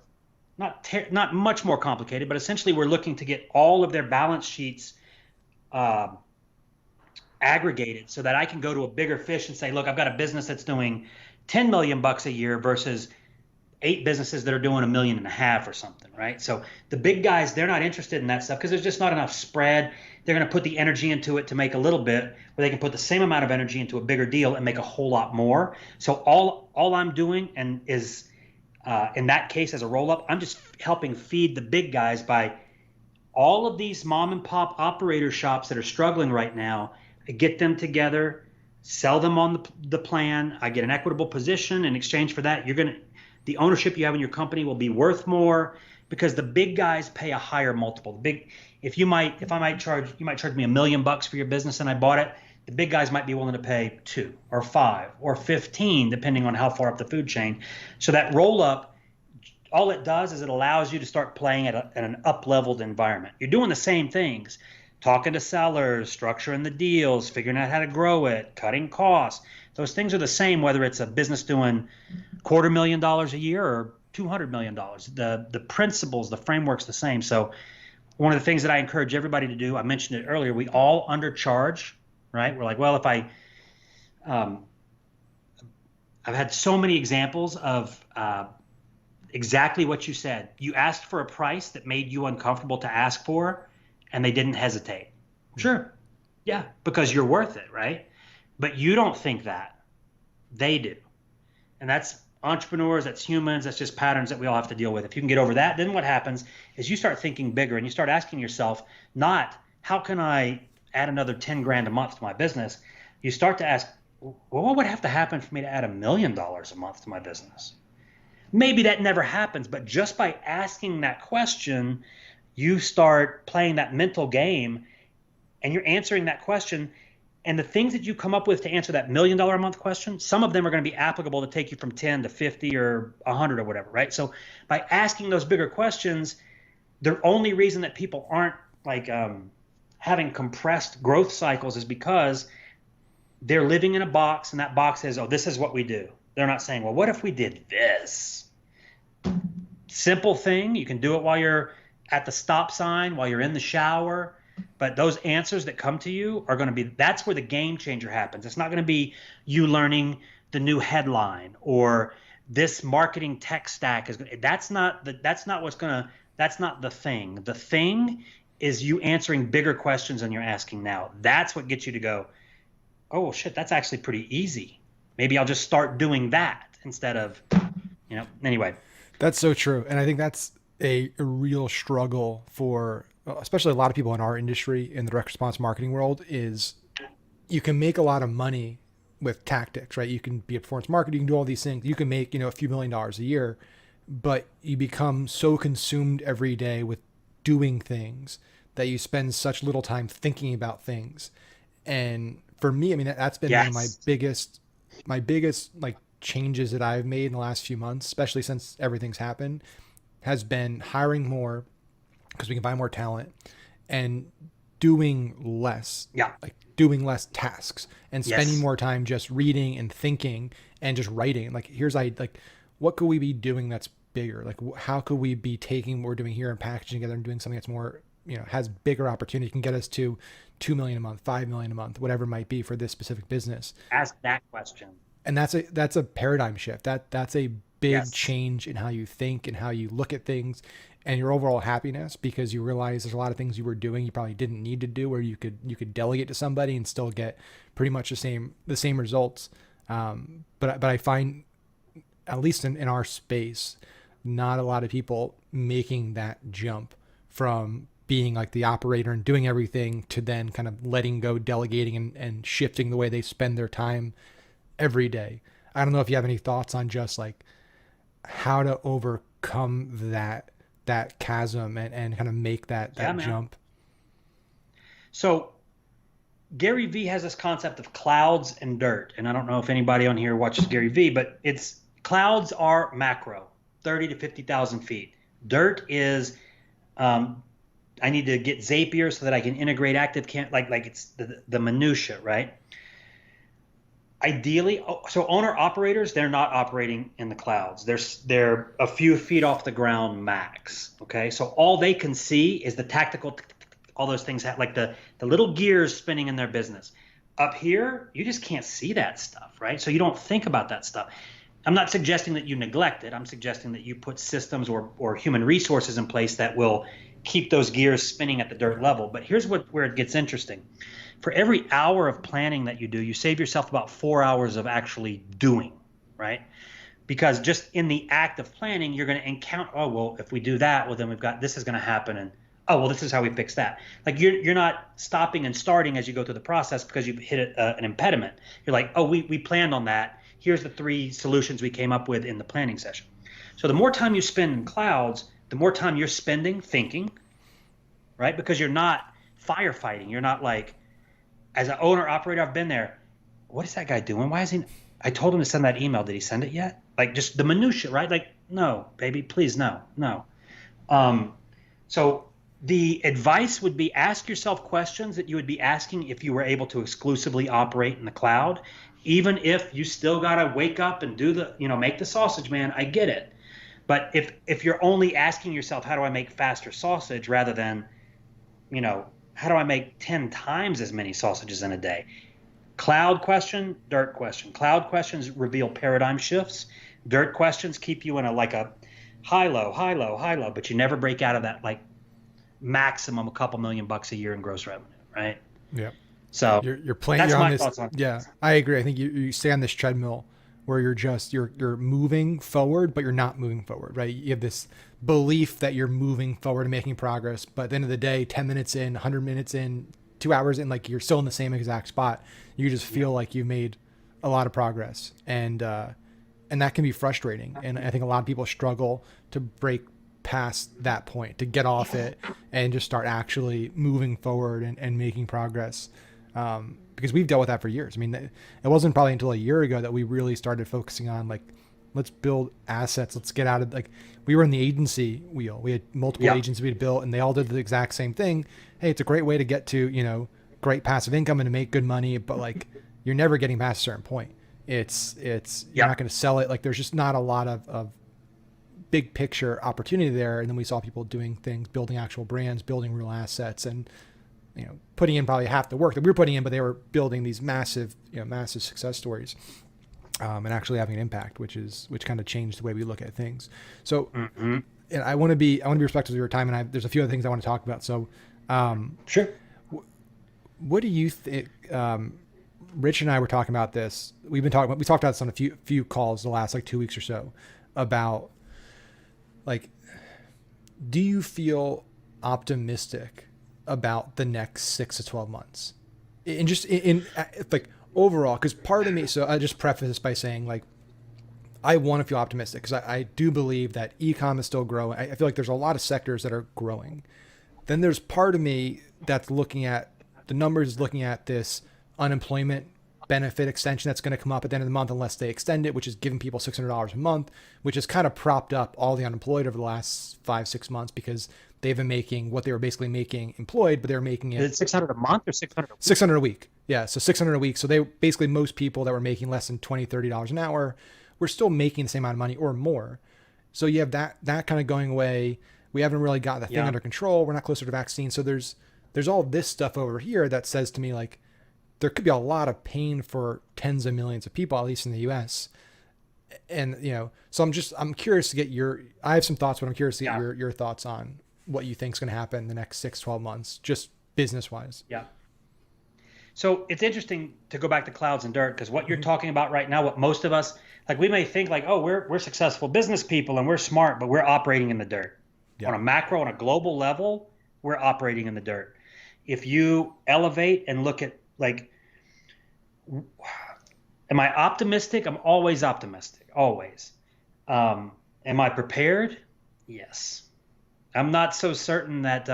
not much more complicated, but essentially we're looking to get all of their balance sheets uh, aggregated so that I can go to a bigger fish and say, look, I've got a business that's doing 10 million bucks a year versus 8 businesses that are doing 1.5 million or something, right? So the big guys, they're not interested in that stuff because there's just not enough spread. They're going to put the energy into it to make a little bit, where they can put the same amount of energy into a bigger deal and make a whole lot more. So all I'm doing and is in that case as a roll up, I'm just helping feed the big guys by all of these mom and pop operator shops that are struggling right now. I get them together, sell them on the plan. I get an equitable position in exchange for that. The ownership you have in your company will be worth more, because the big guys pay a higher multiple. You might charge me $1 million for your business and I bought it. The big guys might be willing to pay 2 or 5 or 15, depending on how far up the food chain. So that roll up, all it does is it allows you to start playing at an up-leveled environment. You're doing the same things, talking to sellers, structuring the deals, figuring out how to grow it, cutting costs. Those things are the same whether it's a business doing $250,000 a year or $200 million. The principles, the framework's the same. So one of the things that I encourage everybody to do, I mentioned it earlier, we all undercharge, right? We're like, well, I've had so many examples of exactly what you said. You asked for a price that made you uncomfortable to ask for, and they didn't hesitate. Sure. Yeah, because you're worth it, right? But you don't think that. They do. And that's entrepreneurs, that's humans, that's just patterns that we all have to deal with. If you can get over that, then what happens is you start thinking bigger and you start asking yourself, not how can I add another 10 grand a month to my business? You start to ask, well, what would have to happen for me to add $1 million a month to my business? Maybe that never happens, but just by asking that question, you start playing that mental game and you're answering that question. And the things that you come up with to answer that $1 million a month question, some of them are going to be applicable to take you from 10 to 50 or 100 or whatever, right? So by asking those bigger questions, the only reason that people aren't like having compressed growth cycles is because they're living in a box, and that box says, oh, this is what we do. They're not saying, well, what if we did this? Simple thing. You can do it while you're at the stop sign, while you're in the shower. But those answers that come to you are going to be, that's where the game changer happens. It's not going to be you learning the new headline or this marketing tech stack is going to, that's not the thing. The thing is you answering bigger questions than you're asking now. That's what gets you to go, oh shit, that's actually pretty easy. Maybe I'll just start doing that instead of, anyway. That's so true. And I think that's a real struggle for especially a lot of people in our industry in the direct response marketing world is you can make a lot of money with tactics, right? You can be a performance marketer, you can do all these things. You can make, a few $1 million a year, but you become so consumed every day with doing things that you spend such little time thinking about things. And for me, I mean, that's been one of my biggest like changes that I've made in the last few months, especially since everything's happened, has been hiring more because we can find more talent and doing less, like doing less tasks and spending more time just reading and thinking and just writing. Like what could we be doing that's bigger? Like how could we be taking what we're doing here and packaging together and doing something that's more, has bigger opportunity, can get us to 2 million a month, 5 million a month, whatever it might be for this specific business. Ask that question. And that's a paradigm shift. That's a big change in how you think and how you look at things and your overall happiness, because you realize there's a lot of things you were doing you probably didn't need to do, or you could delegate to somebody and still get pretty much the same results. But I find, at least in our space, not a lot of people making that jump from being like the operator and doing everything to then kind of letting go, delegating and shifting the way they spend their time every day. I don't know if you have any thoughts on just like how to overcome that chasm and kind of make that jump. So Gary Vee has this concept of clouds and dirt. And I don't know if anybody on here watches Gary Vee, but clouds are macro, 30 to 50,000 feet. Dirt is, I need to get Zapier so that I can integrate like it's the minutia, right? Ideally, so owner operators, they're not operating in the clouds. They're a few feet off the ground max. Okay, so all they can see is the tactical, all those things, like the little gears spinning in their business. Up here, you just can't see that stuff, right? So you don't think about that stuff. I'm not suggesting that you neglect it. I'm suggesting that you put systems or human resources in place that will keep those gears spinning at the dirt level. But here's where it gets interesting. For every hour of planning that you do, you save yourself about 4 hours of actually doing, right? Because just in the act of planning, you're going to encounter, oh, well, if we do that, well, then we've got, this is going to happen. And, oh, well, this is how we fix that. Like you're not stopping and starting as you go through the process because you've hit an impediment. You're like, oh, we planned on that. Here's the 3 solutions we came up with in the planning session. So the more time you spend in clouds, the more time you're spending thinking, right? Because you're not firefighting. You're not like, as an owner operator, I've been there. What is that guy doing? Why is he? I told him to send that email. Did he send it yet? Like just the minutia, right? Like, no, baby, please, no. So the advice would be ask yourself questions that you would be asking if you were able to exclusively operate in the cloud, even if you still got to wake up and do make the sausage, man. I get it. But if you're only asking yourself, how do I make faster sausage rather than, how do I make 10 times as many sausages in a day? Cloud question, dirt question. Cloud questions reveal paradigm shifts. Dirt questions keep you in a high, low, high, low, high, low, but you never break out of that like maximum a couple $1,000,000 a year in gross revenue, right? Yeah. So You're playing. that's You're on my this. thoughts on Yeah, it. I agree. I think you stay on this treadmill where you're moving forward, but you're not moving forward, right? You have this belief that you're moving forward and making progress, but at the end of the day, 10 minutes in, 100 minutes in, 2 hours in, like you're still in the same exact spot. You just Yeah. feel like you've made a lot of progress, and that can be frustrating. And I think a lot of people struggle to break past that point, to get off it and just start actually moving forward and making progress. Because we've dealt with that for years. I mean, it wasn't probably until a year ago that we really started focusing on like, let's build assets. Let's get out of like, we were in the agency wheel. We had multiple Yeah. agents we had built and they all did the exact same thing. Hey, it's a great way to get to, great passive income and to make good money, but like you're never getting past a certain point. You're Yeah. not going to sell it. Like there's just not a lot of big picture opportunity there. And then we saw people doing things, building actual brands, building real assets, and putting in probably half the work that we were putting in, but they were building these massive, massive success stories, and actually having an impact, which kind of changed the way we look at things. So, Hmm. and I want to be respectful of your time, and there's a few other things I want to talk about. So, Sure. what do you think? Rich and I were talking about this. We talked about this on a few calls the last like 2 weeks or so about like, do you feel optimistic about the next 6 to 12 months, and just in like overall? Because part of me, so I just preface this by saying like, I want to feel optimistic because I do believe that e-com is still growing. I feel like there's a lot of sectors that are growing. Then there's part of me that's looking at the numbers, looking at this unemployment benefit extension that's going to come up at the end of the month unless they extend it, which is giving people $600 a month, which has kind of propped up all the unemployed over the last 5-6 months because they've been making what they were basically making employed, but they're making Is it it 600 a month or 600 a week? 600 a week. Yeah, so 600 a week. So they basically, most people that were making less than $20-$30 an hour were still making the same amount of money or more. So you have that kind of going away. We haven't really got the thing Yeah. under control. We're not closer to vaccine. So there's all this stuff over here that says to me like there could be a lot of pain for tens of millions of people, at least in the US. And so I'm curious to get I have some thoughts, but I'm curious to get Yeah. your thoughts on what you think is going to happen in the next 6-12 months, just business wise. Yeah. So it's interesting to go back to clouds and dirt because what you're talking about right now, what most of us like, we may think like, oh, we're successful business people and we're smart, but we're operating in the dirt. Yeah. On a macro, on a global level, we're operating in the dirt. If you elevate and look at like, am I optimistic? I'm always optimistic, always. Am I prepared? Yes. I'm not so certain that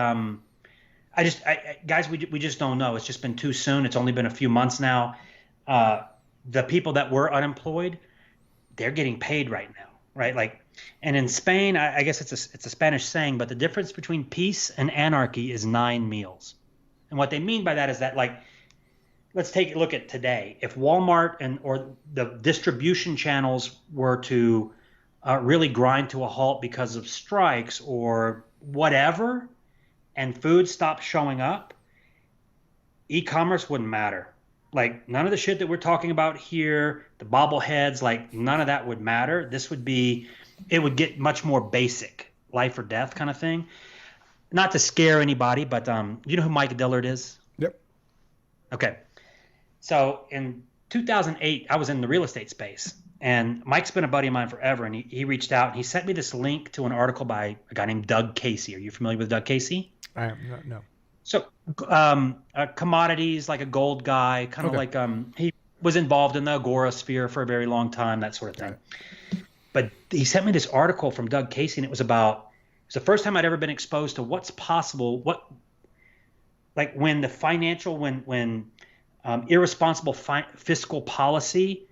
guys, we just don't know. It's just been too soon. It's only been a few months now. The people that were unemployed, they're getting paid right now, right? Like, and in Spain, I guess it's a Spanish saying, but the difference between peace and anarchy is 9 meals. And what they mean by that is that, like, let's take a look at today. If Walmart or the distribution channels were to really grind to a halt because of strikes or whatever, and food stopped showing up, e-commerce wouldn't matter. Like none of the shit that we're talking about here, the bobbleheads, like none of that would matter. It would get much more basic, life or death kind of thing. Not to scare anybody, but you know who Mike Dillard is? Yep. Okay. So in 2008, I was in the real estate space, and Mike's been a buddy of mine forever, and he reached out and he sent me this link to an article by a guy named Doug Casey. Are you familiar with Doug Casey? I am no. So commodities, like a gold guy, kind of Okay. like he was involved in the Agora sphere for a very long time, that sort of thing. Right. But he sent me this article from Doug Casey, and it was the first time I'd ever been exposed to what's possible, when irresponsible fiscal policy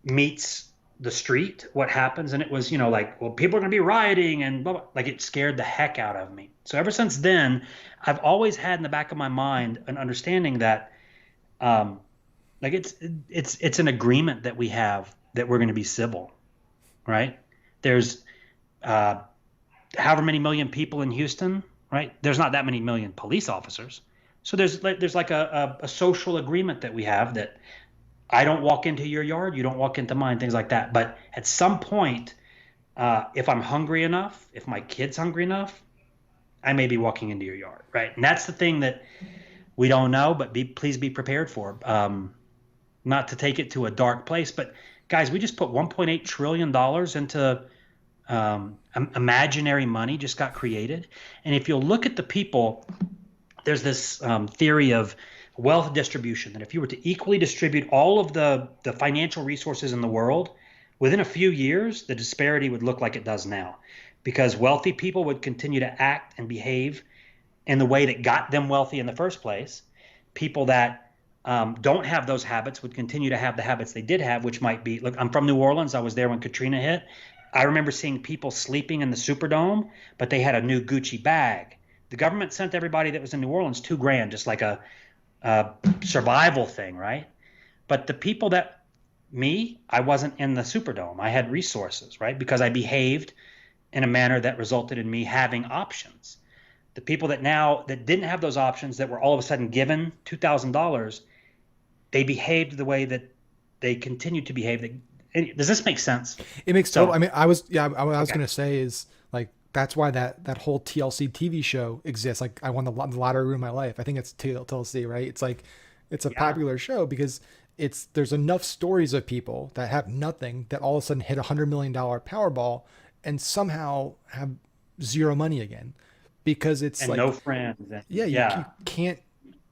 meets the street, what happens. And it was, people are going to be rioting and blah, blah. Like it scared the heck out of me. So ever since then, I've always had in the back of my mind an understanding that it's an agreement that we have that we're going to be civil, right? There's however many million people in Houston, right? There's not that many million police officers. So there's like a social agreement that we have that I don't walk into your yard, you don't walk into mine, things like that. But at some point, If I'm hungry enough, if my kid's hungry enough, I may be walking into your yard, right? And that's the thing that we don't know, but please be prepared for. Not to take it to a dark place, but guys, we just put $1.8 trillion into imaginary money just got created. And if you'll look at the people, there's this theory of wealth distribution that if you were to equally distribute all of the financial resources in the world, within a few years, the disparity would look like it does now because wealthy people would continue to act and behave in the way that got them wealthy in the first place. People that don't have those habits would continue to have the habits they did have, which might be, look, I'm from New Orleans. I was there when Katrina hit. I remember seeing people sleeping in the Superdome, but they had a new Gucci bag. The government sent everybody that was in New Orleans $2,000, just like a survival thing, right? But the people that I wasn't in the Superdome. I had resources, right? Because I behaved in a manner that resulted in me having options. The people that didn't have those options, that were all of a sudden given $2,000, they behaved the way that they continued to behave. Does this make sense? It makes total. I mean, I was Okay. gonna say is like that's why that whole TLC TV show exists. Like I won the lottery in my life. I think it's TLC, right? It's like it's a Yeah. popular show because there's enough stories of people that have nothing that all of a sudden hit $100 million Powerball and somehow have zero money again because it's And no like friends. yeah, And yeah.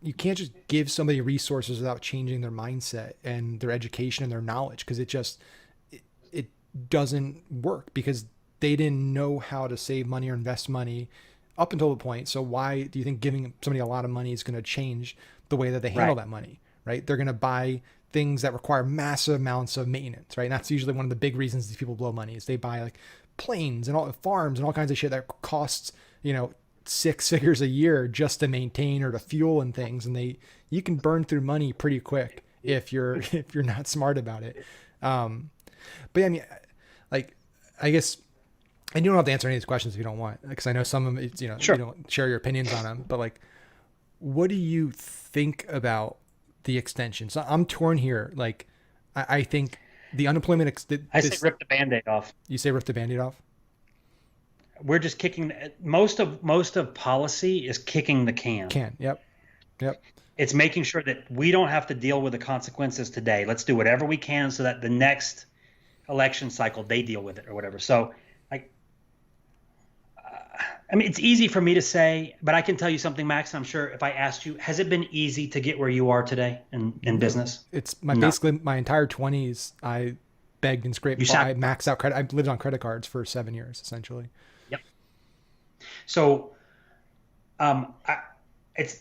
you can't just give somebody resources without changing their mindset and their education and their knowledge because it doesn't work because they didn't know how to save money or invest money up until the point. So why do you think giving somebody a lot of money is going to change the way that they handle Right. that money, right? They're going to buy things that require massive amounts of maintenance, right? And that's usually one of the big reasons these people blow money is they buy like planes and all farms and all kinds of shit that costs, you know, six figures a year just to maintain or to fuel and things. And you can burn through money pretty quick if you're, if you're not smart about it. Um, but yeah, I mean, like, I guess, and you don't have to answer any of these questions if you don't want, because I know some of them, it's, you know, you Sure. don't share your opinions on them, but like, what do you think about the extension? So I'm torn here. Like, I think the unemployment, I say this, rip the Band-Aid off. you say rip the Band-Aid off? We're just kicking most of policy is kicking the can. Can. Yep. Yep. It's making sure that we don't have to deal with the consequences today. Let's do whatever we can so that the next election cycle they deal with it or whatever. So, like, I mean, it's easy for me to say, but I can tell you something, Max. I'm sure if I asked you, has it been easy to get where you are today in No, business? it's No. basically my entire 20s. I begged and You scraped by, sacrifice. maxed out credit. I lived on credit cards for 7 years, essentially. Yep. So, I,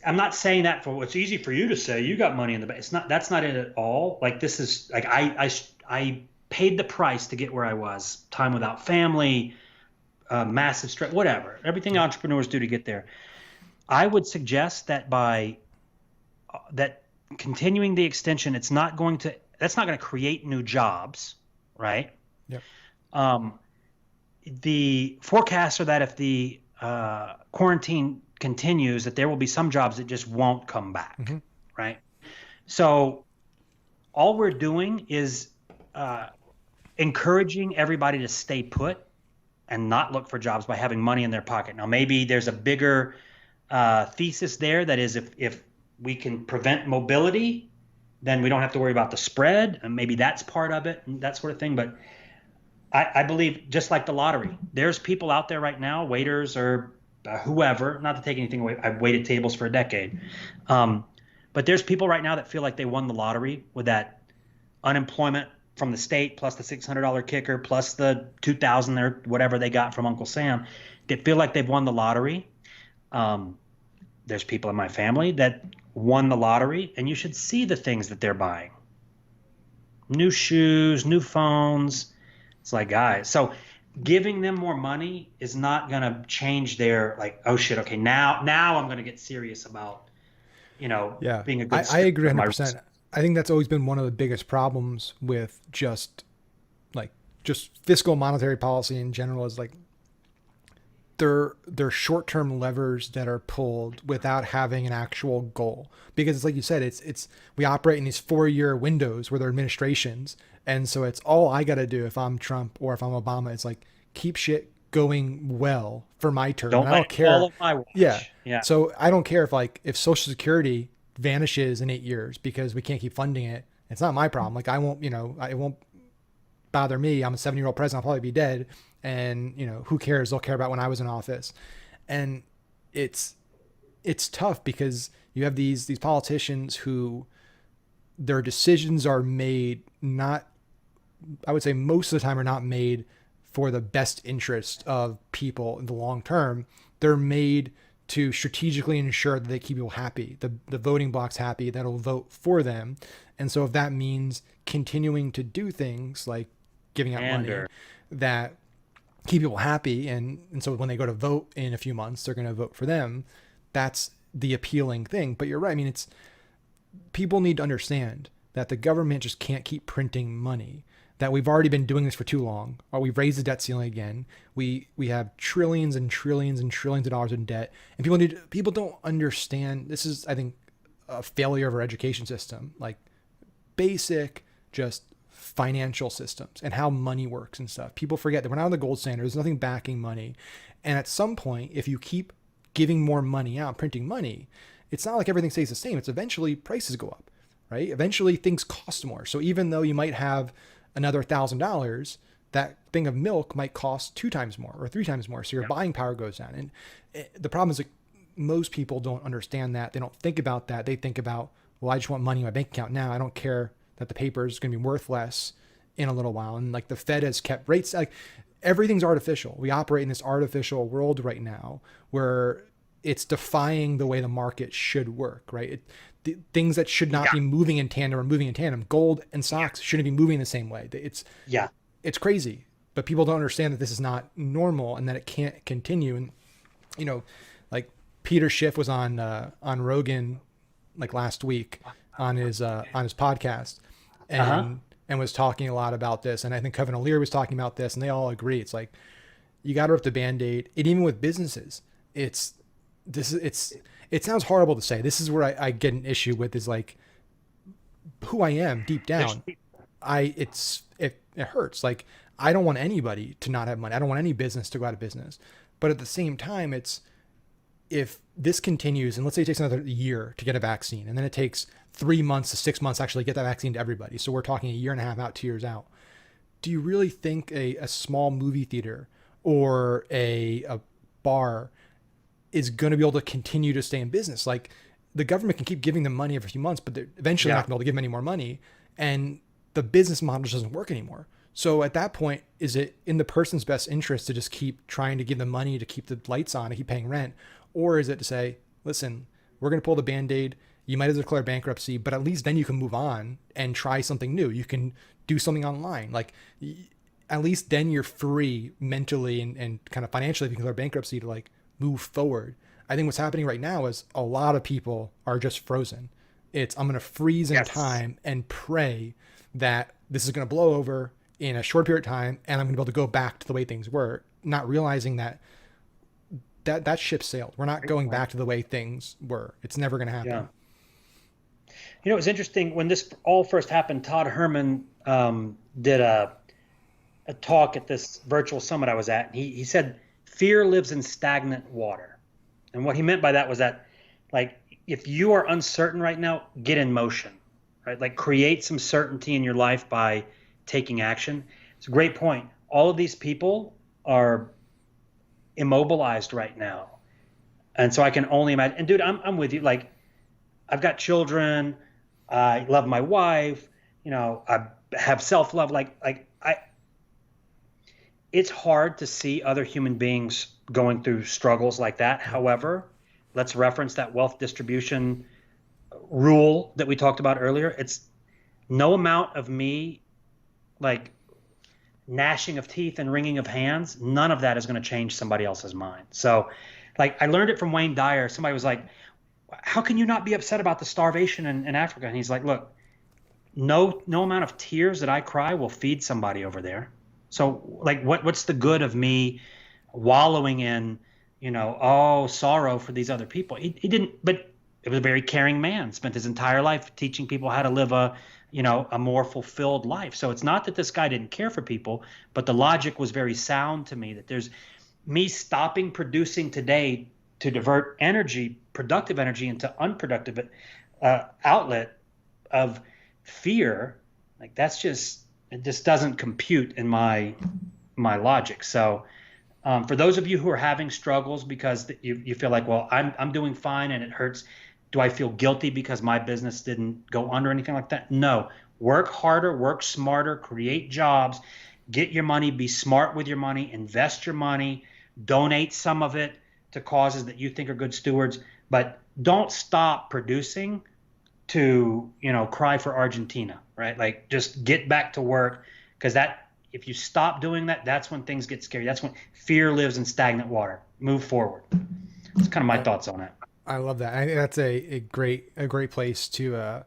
I'm not saying that for it's easy for you to say you got money in the bank. It's not. That's not it at all. Like this is like I paid the price to get where I was. Time without family, massive stress, whatever. Everything Yep. entrepreneurs do to get there. I would suggest that by that continuing the extension, it's not going to. That's not going to create new jobs, right? Yep. Um, the forecasts are that if the quarantine continues, that there will be some jobs that just won't come back, Mm-hmm. right? So all we're doing is uh, encouraging everybody to stay put and not look for jobs by having money in their pocket. Now, maybe there's a bigger thesis there that is if we can prevent mobility, then we don't have to worry about the spread, and maybe that's part of it and that sort of thing. But I believe just like the lottery, there's people out there right now, waiters or whoever, not to take anything away. I've waited tables for a decade. Um, but there's people right now that feel like they won the lottery with that unemployment from the state plus the $600 kicker plus the 2000 or whatever they got from Uncle Sam that feel like they've won the lottery. Um, there's people in my family that won the lottery, and you should see the things that they're buying. New shoes, new phones. It's like, guys, so giving them more money is not going to change their like, oh shit, okay, now I'm going to get serious about, Yeah, being a I, good I steward agree of my 100%. resources. I think that's always been one of the biggest problems with like just fiscal monetary policy in general is like they're short-term levers that are pulled without having an actual goal because it's like you said it's we operate in these 4-year windows where they're administrations and so it's all I got to do if I'm Trump or if I'm Obama it's like keep shit going well for my term. Don't And I let don't it fall care. off my Yeah. watch. Yeah. So I don't care if Social Security vanishes in 8 years because we can't keep funding it. It's not my problem. Like I won't, it won't bother me. I'm a 7-year-old president. I'll probably be dead. And, who cares? They'll care about when I was in office. And it's tough because you have these politicians who their decisions are made not, I would say most of the time are not made for the best interest of people in the long term. They're made to strategically ensure that they keep people happy, the voting bloc's happy, that'll vote for them. And so if that means continuing to do things like giving out money that keep people happy, and so when they go to vote in a few months, they're going to vote for them, that's the appealing thing. But you're right. I mean, people need to understand that the government just can't keep printing money, that we've already been doing this for too long. Or we've raised the debt ceiling again. We have trillions and trillions and trillions of dollars in debt, and people don't understand. This is, I think, a failure of our education system, like basic just financial systems and how money works and stuff. People forget that we're not on the gold standard. There's nothing backing money. And at some point, if you keep giving more money out, printing money, it's not like everything stays the same. It's eventually prices go up, right? Eventually things cost more. So even though you might have another $1,000, that thing of milk might cost 2 times more or 3 times more. So your buying power goes down. And the problem is that most people don't understand that. They don't think about that. They think about, well, I just want money in my bank account now. I don't care that the paper is going to be worth less in a little while. And like the Fed has kept rates, like everything's artificial. We operate in this artificial world right now where it's defying the way the market should work, right? Things that should not be moving in tandem are moving in tandem. Gold and stocks shouldn't be moving the same way. It's crazy, but people don't understand that this is not normal and that it can't continue. And, like Peter Schiff was on Rogan like last week on his podcast and was talking a lot about this. And I think Kevin O'Leary was talking about this, and they all agree. It's like, you got to rip the Band-Aid. And even with businesses, it sounds horrible to say. This is where I get an issue with, is like who I am deep down. It hurts. Like, I don't want anybody to not have money. I don't want any business to go out of business. But at the same time, if this continues, and let's say it takes another year to get a vaccine, and then it takes 3 months to 6 months to actually get that vaccine to everybody. So we're talking a year and a half out, 2 years out. Do you really think a small movie theater or a bar is going to be able to continue to stay in business? Like, the government can keep giving them money every few months, but they're eventually not going to be able to give them any more money. And the business model just doesn't work anymore. So at that point, is it in the person's best interest to just keep trying to give them money to keep the lights on and keep paying rent? Or is it to say, listen, we're going to pull the Band-Aid. You might as well declare bankruptcy, but at least then you can move on and try something new. You can do something online. Like, at least then you're free mentally and kind of financially, if you can declare bankruptcy, to like move forward. I think what's happening right now is a lot of people are just frozen. I'm going to freeze in time and pray that this is going to blow over in a short period of time, and I'm going to be able to go back to the way things were, not realizing that ship sailed. We're not going back to the way things were. It's never going to happen. Yeah. It was interesting when this all first happened. Todd Herman did a talk at this virtual summit I was at. He said, fear lives in stagnant water. And what he meant by that was that, like, if you are uncertain right now, get in motion, right? Like, create some certainty in your life by taking action. It's a great point. All of these people are immobilized right now. And so I can only imagine. And dude, I'm with you. Like, I've got children. I love my wife. I have self-love. It's hard to see other human beings going through struggles like that. However, let's reference that wealth distribution rule that we talked about earlier. It's no amount of me, like, gnashing of teeth and wringing of hands, none of that is going to change somebody else's mind. So, like, I learned it from Wayne Dyer. Somebody was like, how can you not be upset about the starvation in Africa? And he's like, look, no amount of tears that I cry will feed somebody over there. So, like, what's the good of me wallowing in, sorrow for these other people? He didn't, but it was a very caring man, spent his entire life teaching people how to live a more fulfilled life. So it's not that this guy didn't care for people, but the logic was very sound to me that there's me stopping producing today to divert energy, productive energy, into unproductive outlet of fear. Like it just doesn't compute in my logic. So for those of you who are having struggles because you feel like, well, I'm doing fine and it hurts, do I feel guilty because my business didn't go under, anything like that? No. Work harder, work smarter, create jobs, get your money, be smart with your money, invest your money, donate some of it to causes that you think are good stewards, but don't stop producing to, cry for Argentina, right? Like just get back to work, because if you stop doing that, that's when things get scary. That's when fear lives in stagnant water. Move forward. That's kind of my thoughts on it. I love that. I think that's a great place to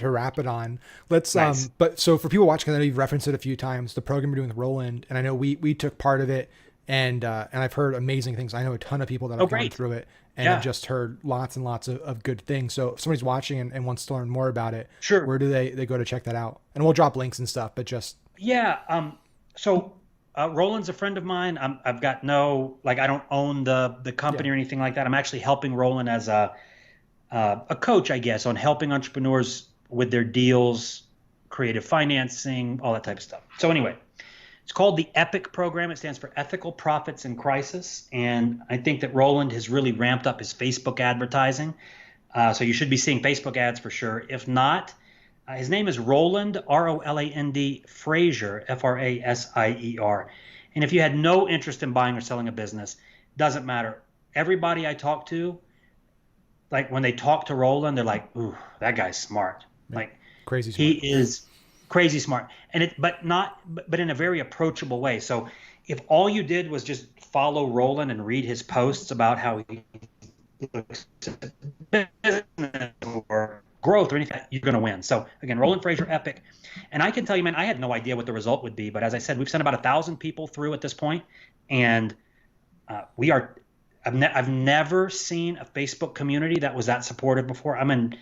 wrap it on. Let's Nice. but so for people watching, I know you've referenced it a few times, the program you're doing with Roland, and I know we took part of it, and I've heard amazing things. I know a ton of people that Oh, have gone great. through it, and I've Yeah, just heard lots and lots of good things. So if somebody's watching and wants to learn more about it, sure. where do they go to check that out? And we'll drop links and stuff, but just Yeah. So Roland's a friend of mine. I've got I don't own the yeah, company or anything like that. I'm actually helping Roland as a coach, I guess, on helping entrepreneurs with their deals, creative financing, all that type of stuff. So anyway, it's called the EPIC program. It stands for Ethical Profits in Crisis. And I think that Roland has really ramped up his Facebook advertising. So you should be seeing Facebook ads for sure. If not, his name is Roland, Roland Frazier, Frasier. And if you had no interest in buying or selling a business, doesn't matter. Everybody I talk to, like when they talk to Roland, they're like, "Ooh, that guy's smart." yeah, Like crazy he smart. is crazy smart, and but in a very approachable way. So if all you did was just follow Roland and read his posts about how he looks at business or growth or anything, you're going to win. So again, Roland Frazier, Epic. And I can tell you, man, I had no idea what the result would be. But as I said, we've sent about 1,000 people through at this point, and we are. I've never seen a Facebook community that was that supportive before. I'm in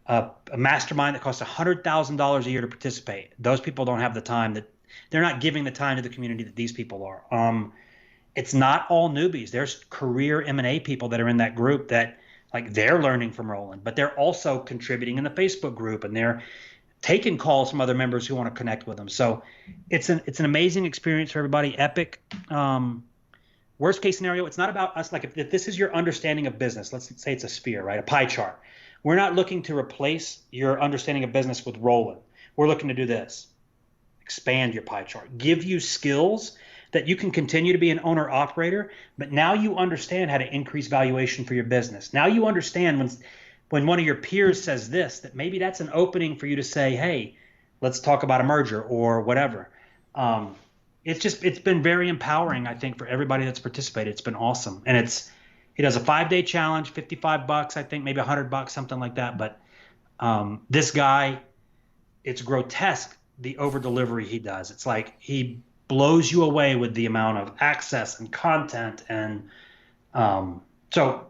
a mastermind that costs $100,000 a year to participate. Those people don't have the time that they're not giving the time to the community that these people are. It's not all newbies. There's career M&A people that are in that group that like they're learning from Roland, but they're also contributing in the Facebook group and they're taking calls from other members who want to connect with them. So it's an amazing experience for everybody. Epic. Worst case scenario, it's not about us. Like if this is your understanding of business, let's say it's a sphere, right? A pie chart. We're not looking to replace your understanding of business with Roland. We're looking to do this: expand your pie chart, give you skills that you can continue to be an owner operator, but now you understand how to increase valuation for your business. Now you understand when one of your peers says this, that maybe that's an opening for you to say, hey, let's talk about a merger or whatever. It's been very empowering, I think, for everybody that's participated. It's been awesome. And he does a 5-day challenge, $55, I think, maybe $100, something like that. But this guy, it's grotesque, the over delivery he does. It's like he blows you away with the amount of access and content. And so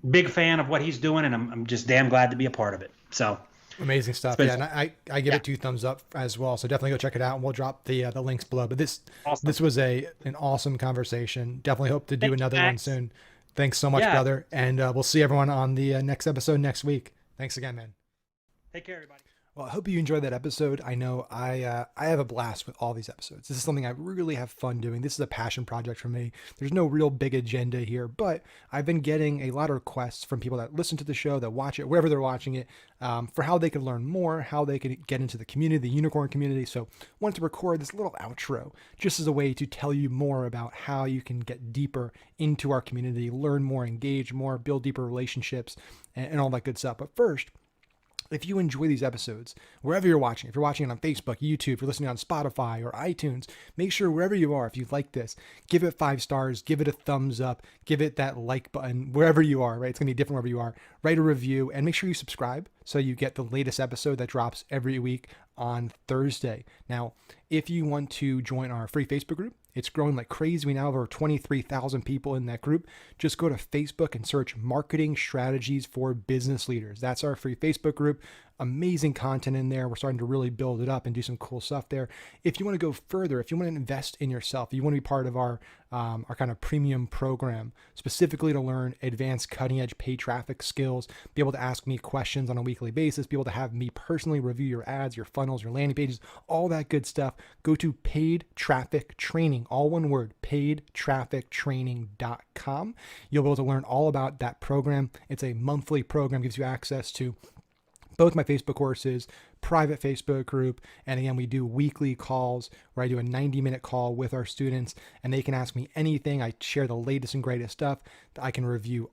big fan of what he's doing, and I'm just damn glad to be a part of it. So Amazing it's stuff. been Yeah, and I give yeah, it 2 thumbs up as well. So definitely go check it out, and we'll drop the links below. But this awesome. was an awesome conversation. Definitely hope to do Thank you, another one Max. soon. Thanks so much, Yeah, brother, and we'll see everyone on the next episode next week. Thanks again, man. take care, everybody. Well, I hope you enjoyed that episode. I know I have a blast with all these episodes. This is something I really have fun doing. This is a passion project for me. There's no real big agenda here, but I've been getting a lot of requests from people that listen to the show, that watch it, wherever they're watching it, for how they can learn more, how they can get into the community, the unicorn community. So I wanted to record this little outro just as a way to tell you more about how you can get deeper into our community, learn more, engage more, build deeper relationships, and all that good stuff. But first, if you enjoy these episodes, wherever you're watching, if you're watching it on Facebook, YouTube, if you're listening on Spotify or iTunes, make sure wherever you are, if you like this, give it 5 stars, give it a thumbs up, give it that like button, wherever you are, right? It's going to be different wherever you are. Write a review and make sure you subscribe so you get the latest episode that drops every week on Thursday. Now, if you want to join our free Facebook group, It's growing like crazy. We now have over 23,000 people in that group. Just go to Facebook and search Marketing Strategies for Business Leaders. That's our free Facebook group. Amazing content in there. We're starting to really build it up and do some cool stuff there. If you want to go further, if you want to invest in yourself, you want to be part of our kind of premium program, specifically to learn advanced cutting edge paid traffic skills, be able to ask me questions on a weekly basis, be able to have me personally review your ads, your funnels, your landing pages, all that good stuff, go to Paid Traffic Training, all one word, paidtraffictraining.com. You'll be able to learn all about that program. It's a monthly program, gives you access to both my Facebook courses, private Facebook group, and again, we do weekly calls where I do a 90-minute call with our students, and they can ask me anything. I share the latest and greatest stuff. I can review,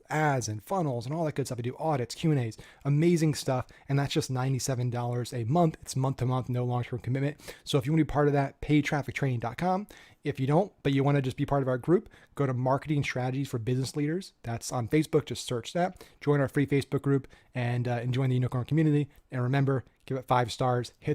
ads and funnels and all that good stuff. I do audits, Q&As, amazing stuff, and that's just $97 a month. It's month to month, no long-term commitment. So if you want to be part of that, paidtraffictraining.com. If you don't, but you want to just be part of our group, go to Marketing Strategies for Business Leaders. That's on Facebook. Just search that. Join our free Facebook group and join the Unicorn community. And remember, give it 5 stars. Hit that